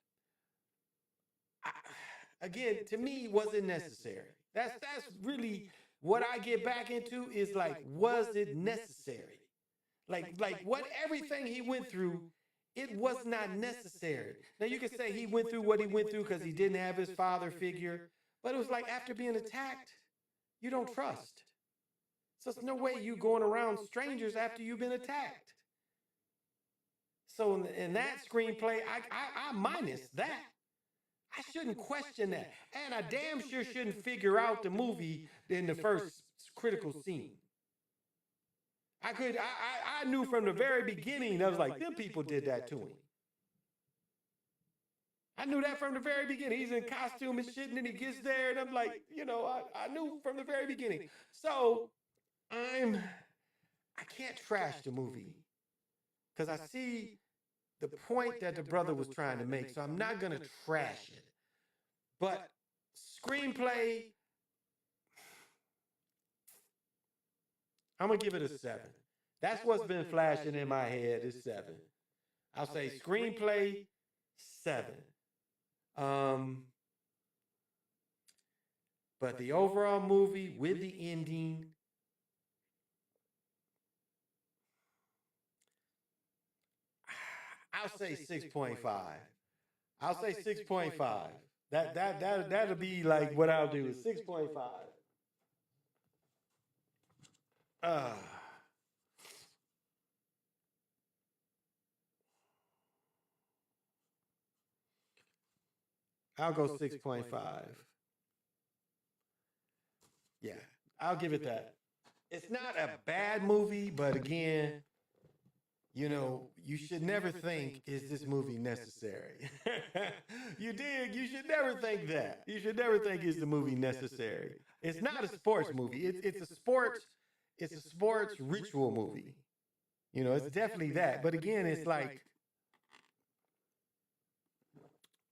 Again, to me, was it necessary? That's really what I get back into is like, was it necessary? Like what everything he went through, it was not necessary. Now you could say he went through what he went through because he didn't have his father figure, but it was like after being attacked, you don't trust. So there's no way you going around strangers after you've been attacked. So in that screenplay, I minus that. I shouldn't question that. And I damn sure shouldn't figure out the movie in the first critical scene. I knew from the very beginning, I was like, them people did that to him. I knew that from the very beginning. He's in costume and shit, and then he gets there, and I'm like, I knew from the very beginning. So I can't trash the movie because I see the point that the brother was trying to make, so I'm not going to trash it. But screenplay, I'm going to give it a 7. That's what's been flashing in my head is 7. I'll say screenplay, 7. But the overall movie with the ending, I'll say 6.5. I'll say 6.5. That'll be like what I'll do is 6.5. I'll go 6.5. Yeah, I'll give it that. It's not a bad movie, but again, you should never think, is this movie necessary? You dig? You should never think that. You should never think, is the movie necessary? It's not a sports movie. It's a sports ritual movie. It's definitely that. But again, it's like,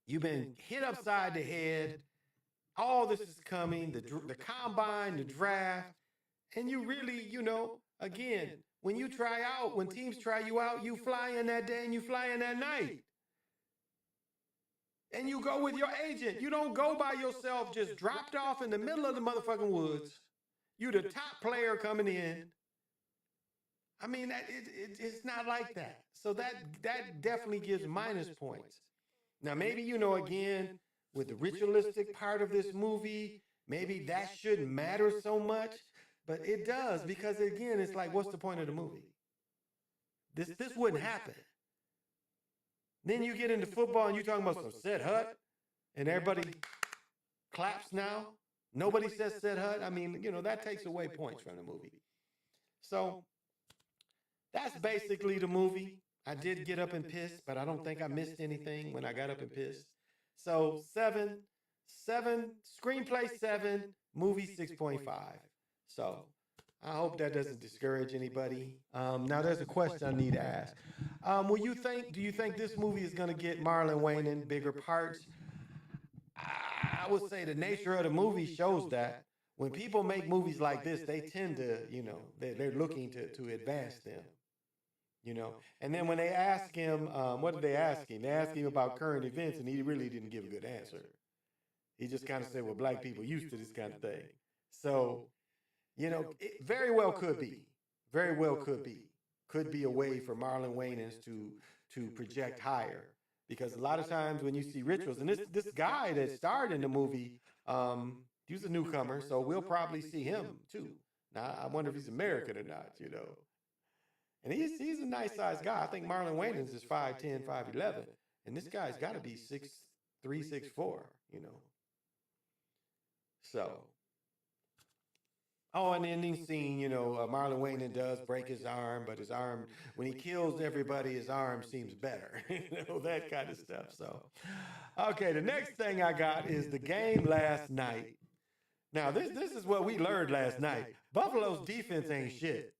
you've been hit upside the head. All this is coming, the combine, the draft, and you really, again, when you try out, when teams try you out, you fly in that day and you fly in that night. And you go with your agent. You don't go by yourself, just dropped off in the middle of the motherfucking woods. You the top player coming in. I mean, it's not like that. So that definitely gives minus points. Now, maybe, again, with the ritualistic part of this movie, maybe that shouldn't matter so much. But it does, because again, it's like, what's the point of the movie? This wouldn't happen. Then you get into football and you're talking about some said hut, and everybody claps now. Nobody says said hut. I mean, that takes away points from the movie. So that's basically the movie. I did get up and piss, but I don't think I missed anything when I got up and pissed. So 7, screenplay 7, movie 6.5. So I hope that doesn't discourage anybody. Now, there's a question I need to ask. Do you think this movie is going to get Marlon Wayne in bigger parts? I would say the nature of the movie shows that when people make movies like this, they tend to, they're looking to advance them, And then when they ask him, what did they ask him? They asked him about current events, and he really didn't give a good answer. He just kind of said, well, black people used to this kind of thing. So, it very well could be. Very well could be. Could be a way for Marlon Wayans to project higher. Because a lot of times when you see rituals, and this guy that starred in the movie, he was a newcomer, so we'll probably see him too. Now, I wonder if he's American or not, And he's a nice sized guy. I think Marlon Wayans is 5'10", 5'11", and this guy's got to be 6'3", 6'4", So. Oh, and the ending scene, Marlon Wayans does break his arm, but his arm, when he kills everybody, his arm seems better. That kind of stuff. So, okay, the next thing I got is the game last night. Now, this is what we learned last night. Buffalo's defense ain't shit.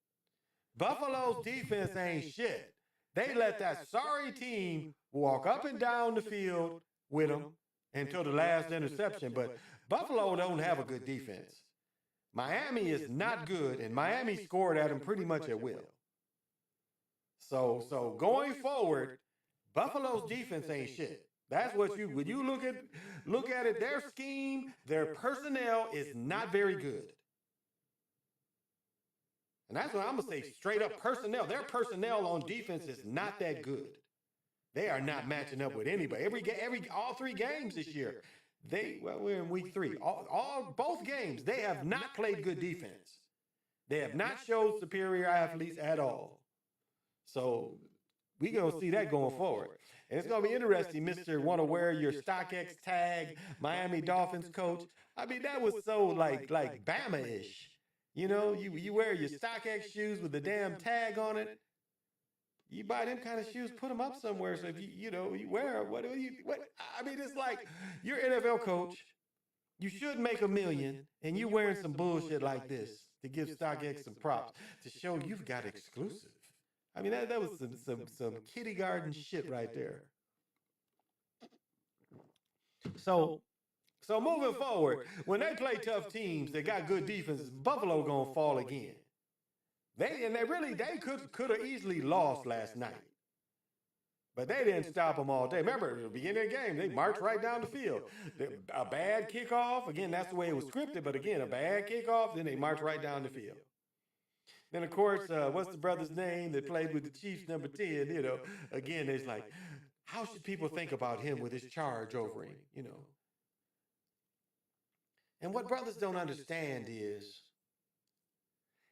Buffalo's defense ain't shit. They let that sorry team walk up and down the field with them until the last interception, but Buffalo don't have a good defense. Miami is not good, and Miami scored at them pretty much at will. So going forward, Buffalo's defense ain't shit. That's what when you look at it, their scheme, their personnel is not very good. And that's what I'm gonna say straight up personnel. Their personnel on defense is not that good. They are not matching up with anybody. All three games this year. We're in week 3. Both games, they have not played good defense. They have not showed superior athletes at all. So we're going to see that going forward. And it's going to be interesting, Mr. Want to wear your StockX tag, Miami Dolphins coach. I mean, that was so like Bama-ish. You wear your StockX shoes with the damn tag on it. You buy them kind of shoes, put them up somewhere. So if you wear them, what? I mean, it's like you're an NFL coach. You should make $1 million, and you wearing some bullshit like this to give StockX some props to show you've got exclusive. I mean, that was some kitty garden shit right there. So moving forward, when they play tough teams, they got good defenses. Buffalo gonna fall again. They could have easily lost last night. But they didn't stop them all day. Remember, at the beginning of the game, they marched right down the field. A bad kickoff, again, that's the way it was scripted, but again, a bad kickoff, then they marched right down the field. Then, of course, what's the brother's name that played with the Chiefs, number 10, again, it's like, how should people think about him with his charge over him, And what brothers don't understand is,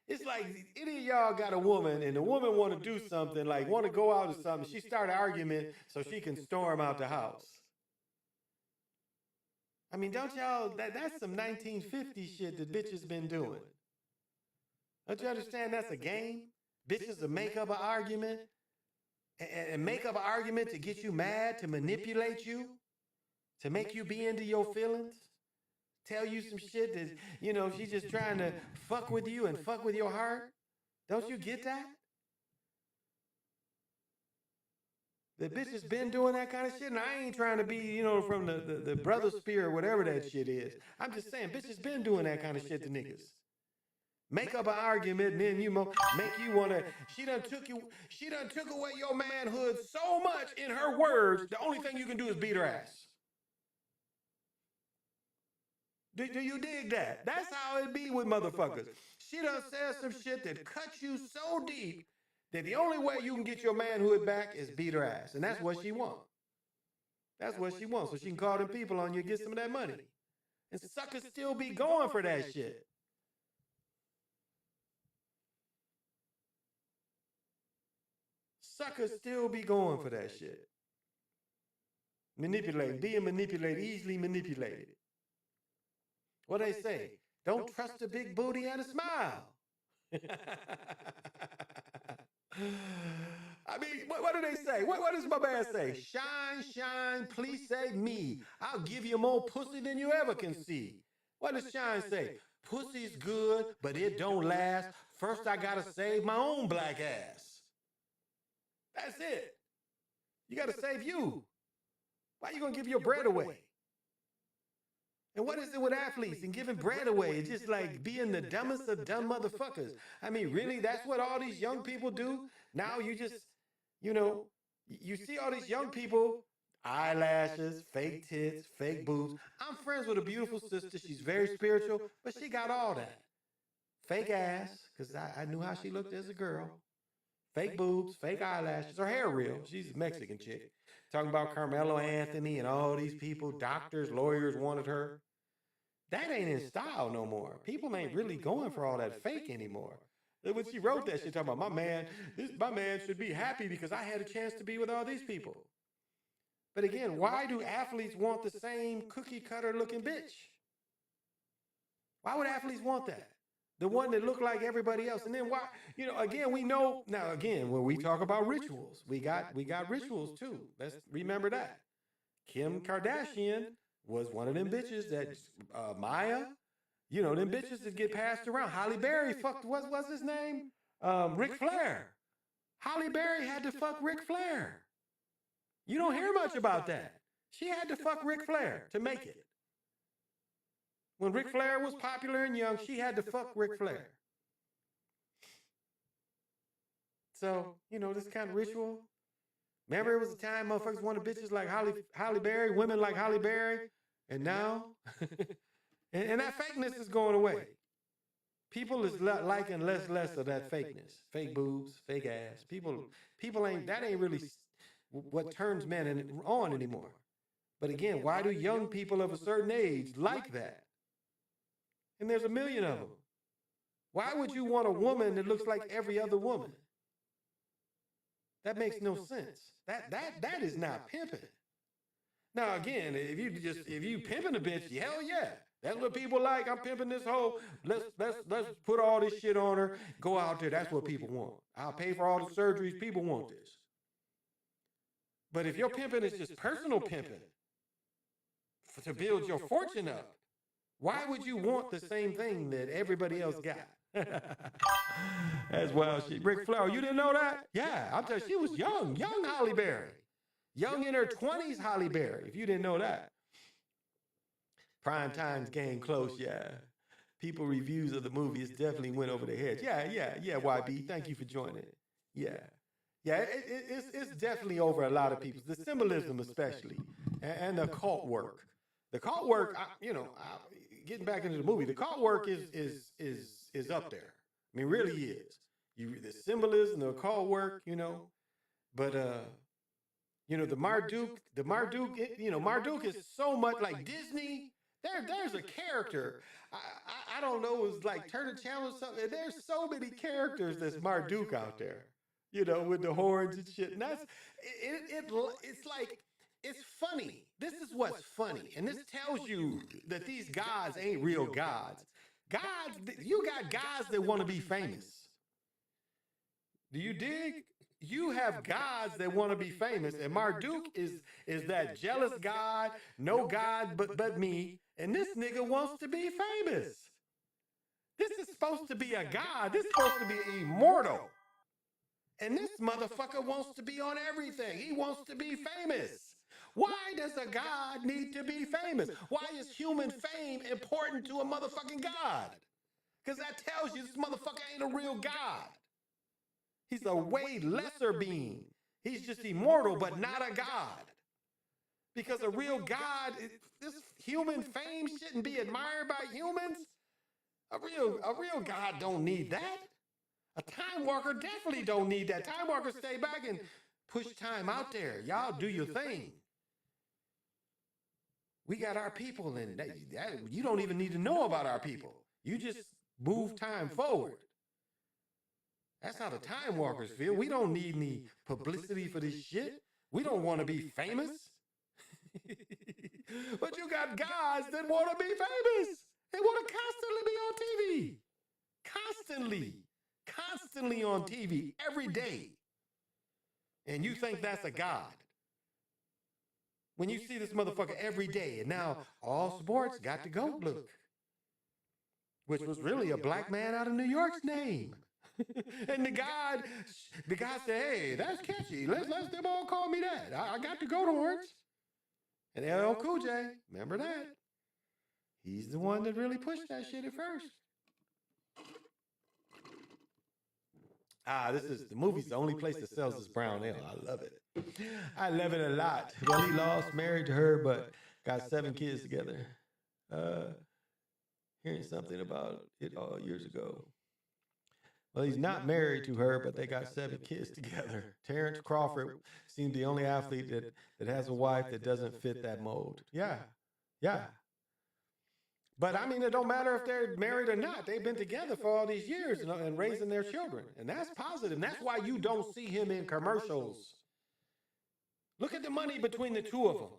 it's like any of y'all got a woman and the woman want to do something, like want to go out or something. She start an argument so she can storm out the house. I mean, don't y'all, that's some 1950s shit that bitches been doing. Don't you understand that's a game? Bitches will make up an argument and make up an argument to get you mad, to manipulate you, to make you be into your feelings. Tell you some shit that, she's just trying to fuck with you and fuck with your heart. Don't you get that? The bitch has been doing that kind of shit, and I ain't trying to be, from the brother spear or whatever that shit is. I'm just saying, bitch has been doing that kind of shit to niggas. Make up an argument, and then make you want to. She done took away your manhood so much in her words. The only thing you can do is beat her ass. Do you dig that? That's how it be with motherfuckers. She done said some shit that cuts you so deep that the only way you can get your manhood back is beat her ass. And that's what she wants. That's what she wants. So she can call them people on you and get some of that money. And suckers still be going for that shit. Suckers still be going for that shit. Manipulated, being manipulated, easily manipulated. What they say? Don't trust a big booty and a smile. I mean, what do they say? What does my man say? Shine, shine, please save me. I'll give you more pussy than you ever can see. What does Shine say? Pussy's good, but it don't last. First, I gotta save my own black ass. That's it. You gotta save you. Why you gonna give your bread away? And what is it with athletes and giving bread away? It's just like being the dumbest of dumb motherfuckers. I mean, really, that's what all these young people do? Now you just, you know, you see all these young people, eyelashes, fake tits, fake boobs. I'm friends with a beautiful sister. She's very spiritual, but she got all that. Fake ass, because I knew how she looked as a girl. Fake boobs, fake eyelashes, her hair real. She's a Mexican chick. Talking about Carmelo Anthony and all these people, doctors, lawyers wanted her. That ain't in style no more. People ain't really going for all that fake anymore. When she wrote that shit, talking about my man should be happy because I had a chance to be with all these people. But again, why do athletes want the same cookie cutter looking bitch? Why would athletes want that? The one that looked like everybody else. And then why, again, we know, now again, when we talk about rituals, we got rituals too. Let's remember that. Kim Kardashian was one of them bitches that, Maya, them bitches that get passed around. Halle Berry fucked, what's his name? Ric Flair. Halle Berry had to fuck Ric Flair. You don't hear much about that. She had to fuck Ric Flair to make it. When Ric Flair was popular and young, she had to fuck Ric Flair. So, this kind of ritual. Remember, it was a time motherfuckers wanted bitches like Halle Berry, women like Halle Berry, and now, and that fakeness is going away. People is liking less of that fakeness, fake boobs, fake ass. People ain't really what turns men on anymore. But again, why do young people of a certain age like that? And there's a million of them. Why would you want a woman that looks like every other woman? That makes no sense. That is not pimping. Now again, if you pimping a bitch, hell yeah. That's what people like. I'm pimping this hoe. Let's put all this shit on her. Go out there. That's what people want. I'll pay for all the surgeries. People want this. But if your pimping is just personal pimping to build your fortune up, why would you want the same thing that everybody else got? That's wild shit. Ric Flair, you didn't know that? Yeah, I'll tell you, she was young Halle Berry. Young in her 20s Halle Berry, if you didn't know that. Prime time's getting close, yeah. People reviews of the movies definitely went over their heads. Yeah, YB, thank you for joining. Yeah, it's definitely over a lot of people. The symbolism especially, and the cult work. The cult work, getting back into the movie, the cult work is up there. I mean, really is. The symbolism, the cult work, but the Marduk, Marduk is so much like Disney. There's a character. I don't know, it was like Turner Channel or something. There's so many characters that's Marduk out there, with the horns and shit. And that's it's like, it's funny. This is what's funny. And this tells you that these gods ain't real gods. You got gods that want to be famous. Do you dig? You have gods that want to be famous. And Marduk is that jealous god, no god but me. And this nigga wants to be famous. This is supposed to be a god. This is supposed to be immortal. And this motherfucker wants to be on everything. He wants to be famous. Why does a god need to be famous? Why is human fame important to a motherfucking god? Because that tells you this motherfucker ain't a real god. He's a way lesser being. He's just immortal, but not a god. Because a real god, this human fame shouldn't be admired by humans. A real god don't need that. A time walker definitely don't need that. Time walkers stay back and push time out there. Y'all do your thing. We got our people, and you don't even need to know about our people. You just move time forward. That's how the time walkers feel. We don't need any publicity for this shit. We don't want to be famous. But you got guys that want to be famous. They want to constantly be on TV. Constantly on TV, every day. And you think that's a god. When you see this motherfucker every day, and now all sports got the GOAT look. which was really a black man out of New York's name. And the guy said, hey, that's catchy. Let's them all call me that. I got the goat horns. And LL Cool J, remember that? He's the one that really pushed that shit at first. The movie's the only place that sells this brown ale. I love it. I love it a lot. Well, he lost, married to her, but got 7 kids together. Hearing something about it all years ago. Well, he's not married to her, but they got 7 kids together. Terrence Crawford seems the only athlete that has a wife that doesn't fit that mold. Yeah. But I mean, it don't matter if they're married or not. They've been together for all these years and raising their children. And that's positive. And that's why you don't see him in commercials. Look at the money between the two of them.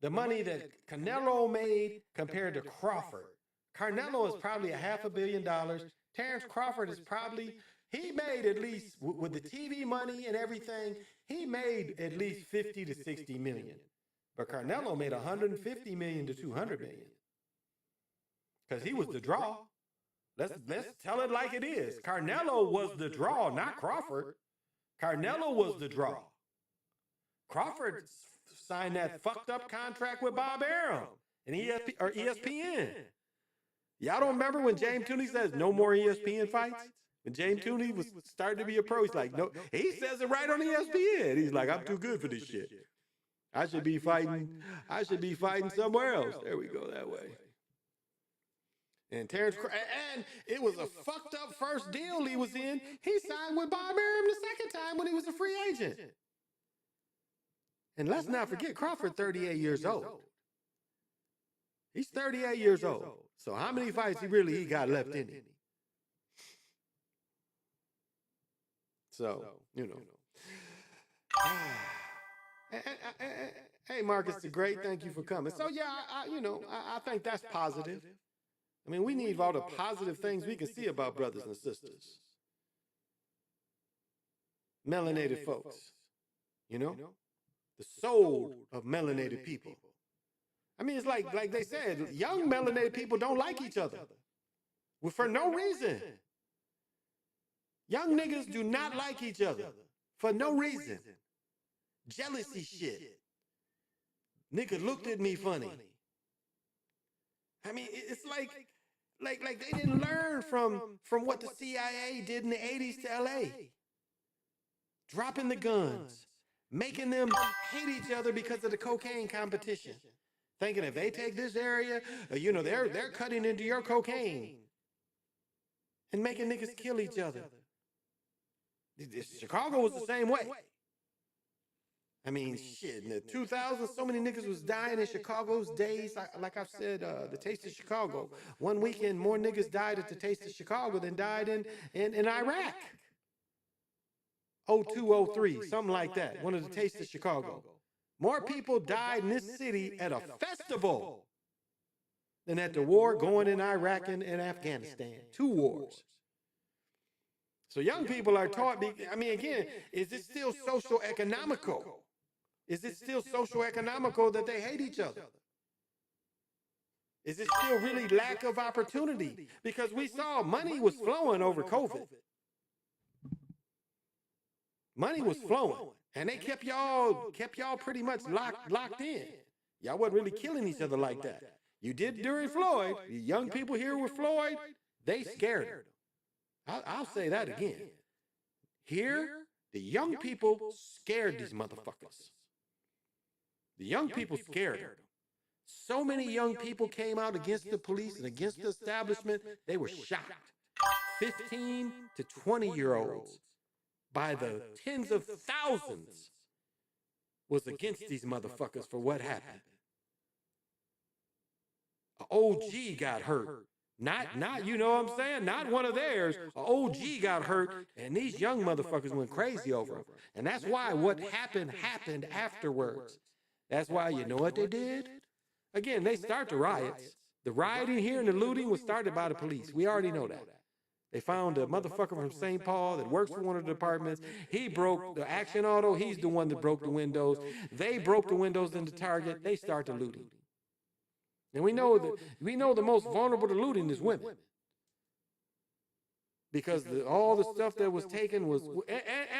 The money that Canelo made compared to Crawford. Canelo is probably $500 million. Terrence Crawford is probably, he made at least, with the TV money and everything, he made at least 50 to 60 million. But Canelo made 150 million to 200 million. Because he was the draw. Let's tell it like it is. Canelo was the draw, not Crawford. Canelo was the draw. Crawford signed that fucked up contract with Bob Arum and ESPN. Y'all don't remember when James Tooney says no more ESPN fights? When James Tooney was starting to be a pro, he's like, no, he says it right on ESPN. He's like, I'm too good for this shit. I should be fighting somewhere else. There we go, that way. And it was a fucked up first deal he was in. He signed with Bob Arum the second time when he was a free agent. And let's not forget, Crawford, 38 years old. He's 38 years old. So how many fights he got left in him? So, you know. Hey, Marcus the Great, thank you for coming. So, yeah, I think that's positive. I mean, we need all the positive things we can see about brothers and sisters. Melanated folks, you know? The soul of melanated people. I mean, it's like they said, young melanated people don't like each other. Well, for no reason. Young niggas do not like each other for no reason. Jealousy shit. Nigga looked at me funny. I mean, it's like they didn't learn from what the CIA did in the 80s to LA. Dropping the guns, making them hate each other because of the cocaine competition. Thinking if they take this area, they're cutting into your cocaine. And making niggas kill each other. Chicago was the same way. I mean, shit, in the 2000s, so many niggas was dying in Chicago's days. Like I've said, the Taste of Chicago. One weekend, more niggas died at the Taste of Chicago than died in Iraq. 02, 03, something like that. One of the Taste of Chicago. More people died in this city at a festival than at the war going in Iraq and Afghanistan. 2 wars. So young people are taught, I mean, again, is it still social economical? Is it still social economical that they hate each other? Is it still really lack of opportunity? Because we saw money was flowing over COVID. Money was flowing. And they kept y'all pretty much locked in. Y'all wasn't really killing each other like that. You did during Floyd. The young people here with Floyd, they scared him. I'll say that again. Here, the young people scared these motherfuckers. The young people scared them. So many young people came out against the police and against the establishment, they were shocked. 15 to 20-year-olds by the tens of thousands was against these motherfuckers for what happened. An OG got hurt. Not, you know what I'm saying? Not one of theirs. An OG got hurt, and these young motherfuckers went crazy over him. And that's why what happened afterwards. That's why, you know what they did? Again, they start the riots. The rioting here and the looting was started by the police. We already know that. They found a motherfucker from St. Paul that works for one of the departments. He broke the Action Auto. He's the one that broke the windows. They broke the windows into Target. They start the looting. And we know the most vulnerable to looting is women. because all the stuff that was taken was,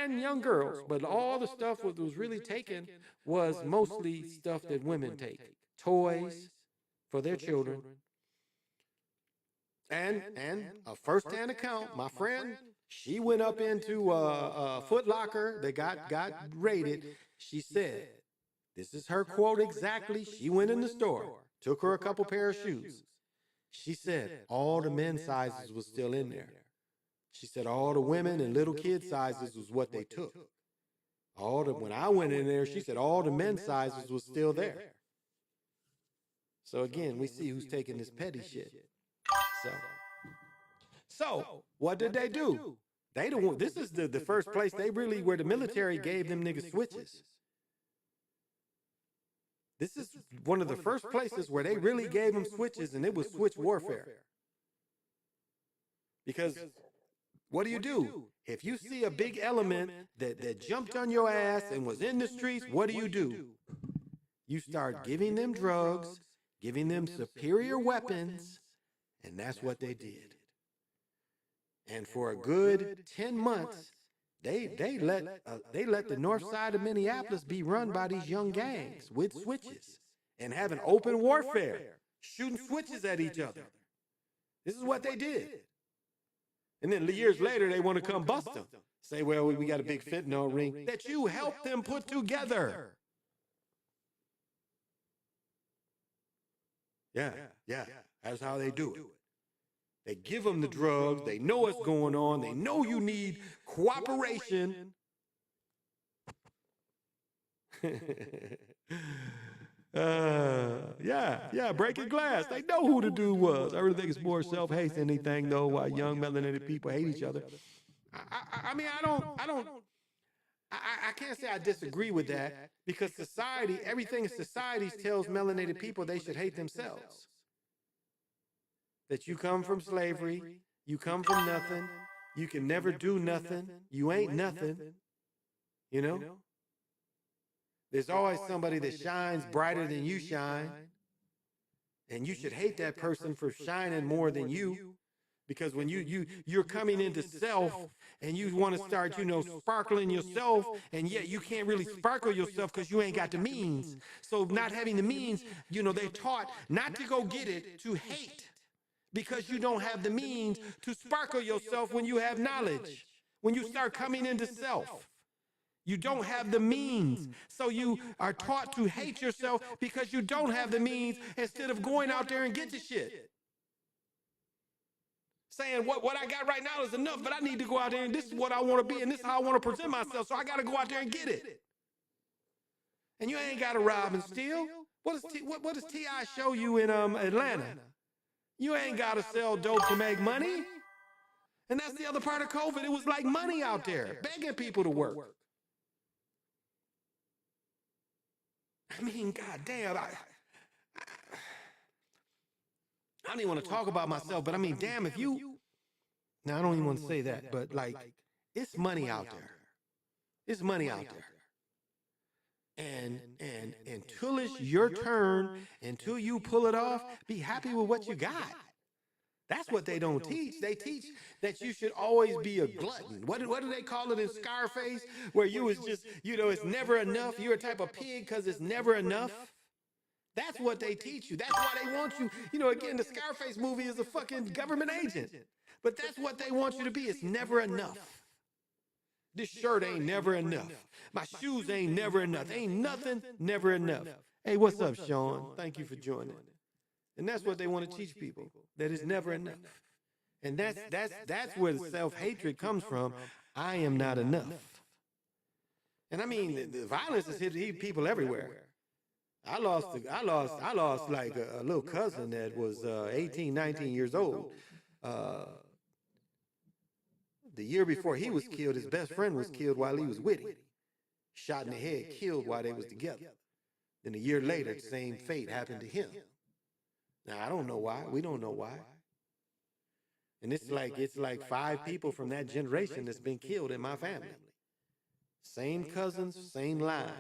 and young girls, but all the stuff that was really taken was mostly stuff that women take. Toys for their children. And a first-hand account, my friend, she went up into Foot Locker. They got raided. She said, this is her quote exactly. She went in the store, took her a couple pair of shoes. She said all the men's sizes was still in there. She said all the women and little kid sizes was what they took. When I went in there, she said all the men's sizes was still there. So again, we see who's taking this petty shit. So what did they do? This is the first place where the military gave them niggas switches. This is one of the first places where they really gave them switches, and it was switch warfare. Because what do? If you see a big element that jumped on your ass and was in the streets, what do? You start giving them drugs, giving them superior weapons, and that's what they did. And for a good 10 months, they let the north side of Minneapolis be run by these young gangs with switches and having open warfare, shooting switches at each other. This is what they did. And then years later, they want to come bust them. Say, well, we got a big fentanyl ring that you helped them put together. Yeah. That's how they do it. They give them the drugs. They know what's going on. They know you need cooperation. Breaking glass. They know who the dude was. I really think it's more self-hate than anything, though, why young melanated people hate each other. I can't say I disagree with that, because everything in society tells melanated people they should hate themselves. That you come from slavery, you come from nothing, you can never do nothing, you ain't nothing, you know? There's always somebody that shines brighter than you shine, and you should hate that person for shining more than you, because when you're coming into self and you want to start, sparkling yourself, and yet you can't really sparkle yourself because you ain't got the means. So not having the means, they're taught not to go get it, to hate. Because you don't have the means to sparkle yourself when you have knowledge. When you start coming into self, you don't have the means. So you are taught to hate yourself because you don't have the means, instead of going out there and get the shit. Saying what I got right now is enough, but I need to go out there, and this is what I want to be, and this is how I want to present myself, so I got to go out there and get it. And you ain't got to rob and steal. What does T.I. show you in Atlanta? You ain't got to sell dope to make money. And that's the other part of COVID. It was like money out there, begging people to work. I mean, goddamn, I don't even want to talk about myself, but I mean, damn, if you, now I don't even want to say that, but like, it's money out there. It's money out there. And until it's your turn, until you pull it off, be happy with what you got. That's what they don't teach. They teach that you should always be a glutton. What do they call it in Scarface? Where you was just, it's never enough. You're a type of pig because it's never enough. That's what they teach you. That's why they want you. Again, the Scarface movie is a fucking government agent. But that's what they want you to be. It's never enough. This shirt ain't never enough. My shoes ain't never enough. Ain't nothing never enough. Hey, what's up, Sean? Thank you for joining. And that's what they want to teach people, that it's never enough. And that's where the self-hatred comes from. I am not enough. And I mean, the violence has hit people everywhere. I lost like a little cousin that was 18, 19 years old. The year before he was killed, his best friend was killed while he was with him. Shot in the head, killed while they was together. Then a year later, the same fate happened to him. Now, I don't know why. We don't know why. And it's like 5 people from that generation that's been killed in my family. Same cousins, same line.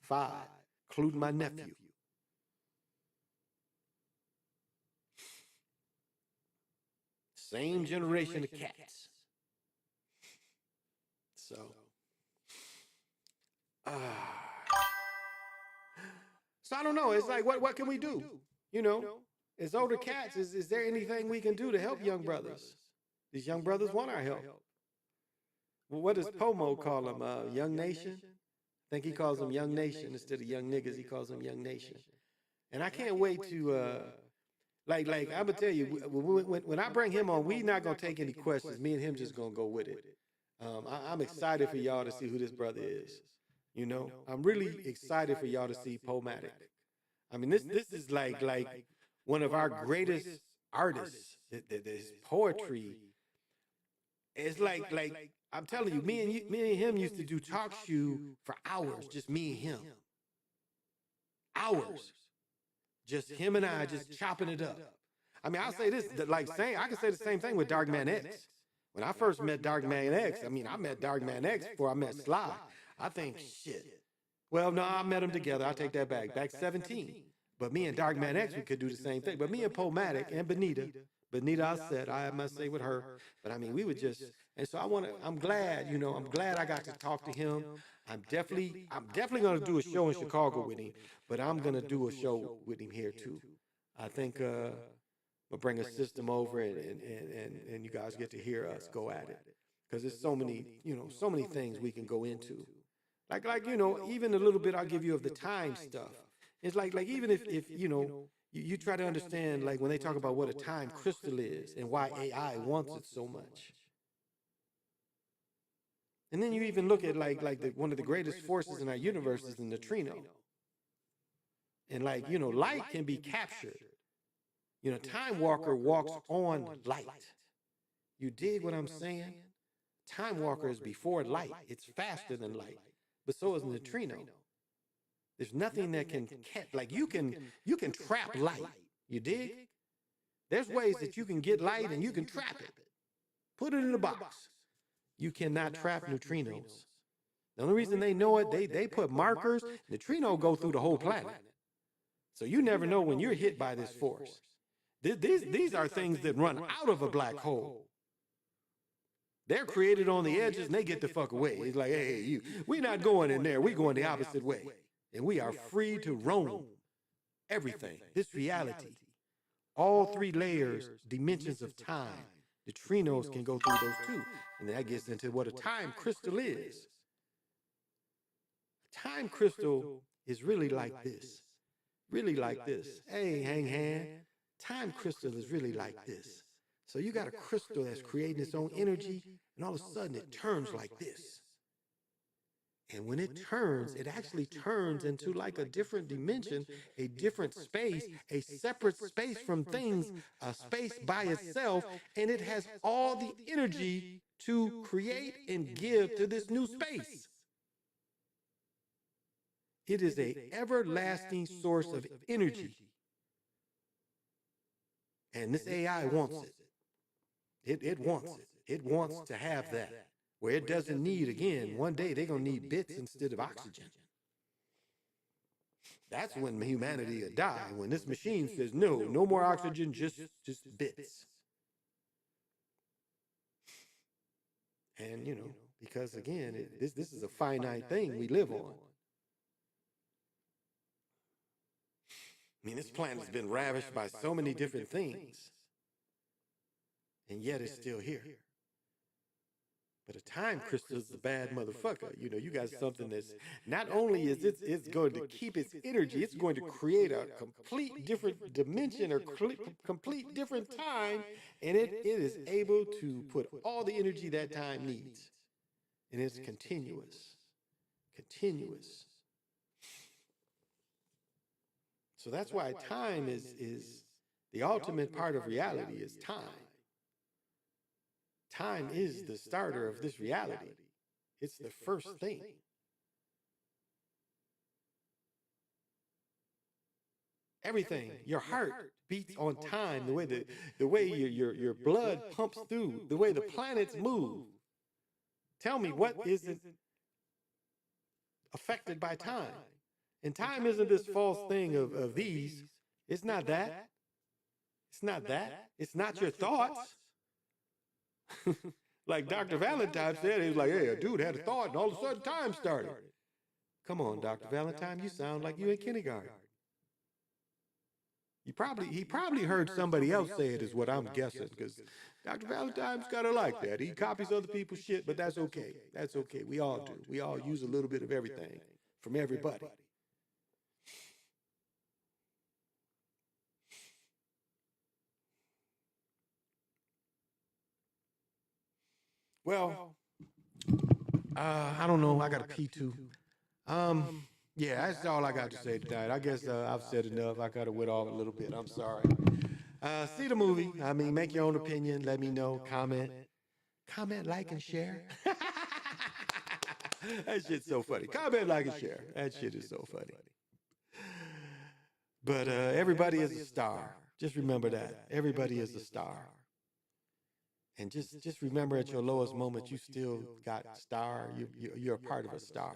5, including my nephew. Same generation of cats. So, uh, so I don't know. It's like, what can we do? You know, as older cats, is there anything we can do to help young brothers? These young brothers want our help. Well, what does Pomo call them? Young Nation? I think he calls them Young Nation instead of Young Niggas. He calls them Young Nation. And I can't wait to, like I'm gonna tell you, when I bring him on, we not gonna take any questions. Me and him just gonna go with it. I'm excited for y'all to see who this brother is. You know, I'm really excited for y'all to see Pomatic. I mean, this is like one of our greatest artists. His poetry. It's like I'm telling you, me and him used to do talk show for hours, just me and him. Hours. Just him and I just chopping it up. I mean, I'll say this, I can say the same thing with Dark Man X. When I first met Dark Man X, I mean, I met Dark Man X before I met Sly. I think, shit. Well, no, I met them together. I take that back. Back 17. But me and Dark Man X, we could do the same thing. But me and Pomatic and Benita I said, I must say with her. But I mean, we would just, and so I'm glad, I'm glad I got to talk to him. I'm definitely going to do a show in Chicago with him, but I'm going to do a show with him here too. I think we'll bring a system over and you guys get to hear us go at it. Because there's so many, so many things we can go into. Like, even a little bit I'll give you of the time stuff. It's like even if you try to understand, like when they talk about what a time crystal is and why AI wants it so much. And then you even look at one of the greatest forces in our universe is the neutrino. And light can be captured. Time Walker walks on light. You dig what I'm saying? Time Walker is before light. It's faster than light. But so is neutrino. There's nothing that can catch, you can trap light. You dig? There's ways that you can get light and you can trap it. Put it in a box. You cannot trap neutrinos. The only reason they know it, they put markers. Neutrino go through the whole planet. So you never know when you're hit by this force. These are things that run out of a black hole. They're created on the edges and they get the fuck away. It's like, hey, we're not going in there. We're going the opposite way. And we are free to roam everything, this reality, all three layers, dimensions of time. Neutrinos can go through those too. And that gets into what a time crystal is. A time crystal is really like this. Really like this. Hey, hang hand. Time crystal is really like this. So you got a crystal that's creating its own energy, and all of a sudden it turns like this. And when it turns, it actually turns into like a different dimension, a different space, a separate space from things, a space by itself, and it has all the energy to create and give to this new space. It is an everlasting source of energy. And this AI wants it. It wants it. It wants to have that. Where it doesn't need, again, one day they're going to need bits instead of oxygen. That's when humanity will die. When this machine says, no more oxygen, just bits. And, because again, this is a finite thing we live on. I mean, this planet's been ravished by so many different things. And yet it's still here. But a time crystal is a bad motherfucker. You got something that's not only is it's going to keep its energy, it's going to create a complete different dimension or complete different time, and it is able to put all the energy that time needs. And it's continuous. Continuous. So that's why time is the ultimate part of reality is time. Time is the starter of this reality. It's the first thing. Everything, your heart beats on time, the way your blood pumps through, the way the planets move. Tell me, what isn't affected by time? And time isn't this false thing of these. It's not that. It's not that. It's not your thoughts. Like Dr. Valentine said, he was like, hey, a dude had a thought, and all of a sudden time started. Come on, Dr. Valentine, you sound like you in kindergarten. He probably heard somebody else say it, is what I'm guessing, because Dr. Valentine's kind of like that. He copies other people's shit, but that's okay. That's okay. We all do. We all use a little bit of everything from everybody. Well, I don't know. I got a pee too. Yeah, that's all I got to say tonight. I guess I've said enough. I got to wit off a little bit. I'm sorry. See the movie. I mean, make your own opinion. Let me know. Comment, like, and share. That shit's so funny. Comment, like, and share. That shit is so funny. But everybody is a star. Just remember that. Everybody is a star. And just remember, at your lowest moment, you still got star. You're a part of a star.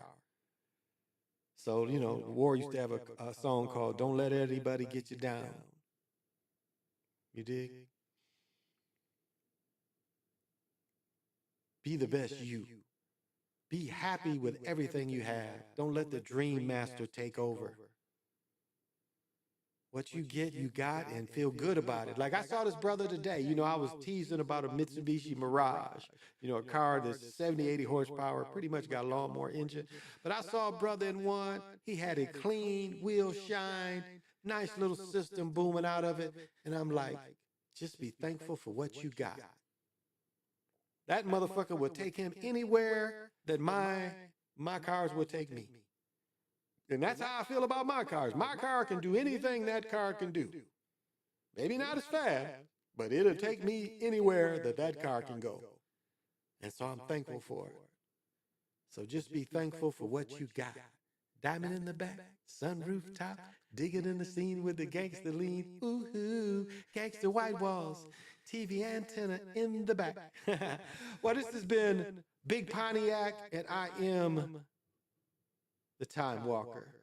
So, you know, War used to have a song called "Don't Let Anybody Get You Down." You dig? Be the best you. Be happy with everything you have. Don't let the dream master take over. What you get, you got, and feel good about it. Like I saw this brother today. You know, I was teasing about a Mitsubishi Mirage, you know, a car that's 70, 80 horsepower, pretty much got a lawnmower engine. But I saw a brother in one. He had it clean, wheel shine, nice little system booming out of it. And I'm like, just be thankful for what you got. That motherfucker will take him anywhere that my cars will take me. And that's how I feel about my cars. My car can do anything that car can do. Maybe not as fast, but it'll take me anywhere that car can go. And so I'm thankful for it. So just be thankful for what you got. Diamond in the back, sunroof top, digging in the scene with the gangster lean. Ooh, gangster white walls, TV antenna in the back. Well, this has been Big Pontiac, and I am the Time Walker.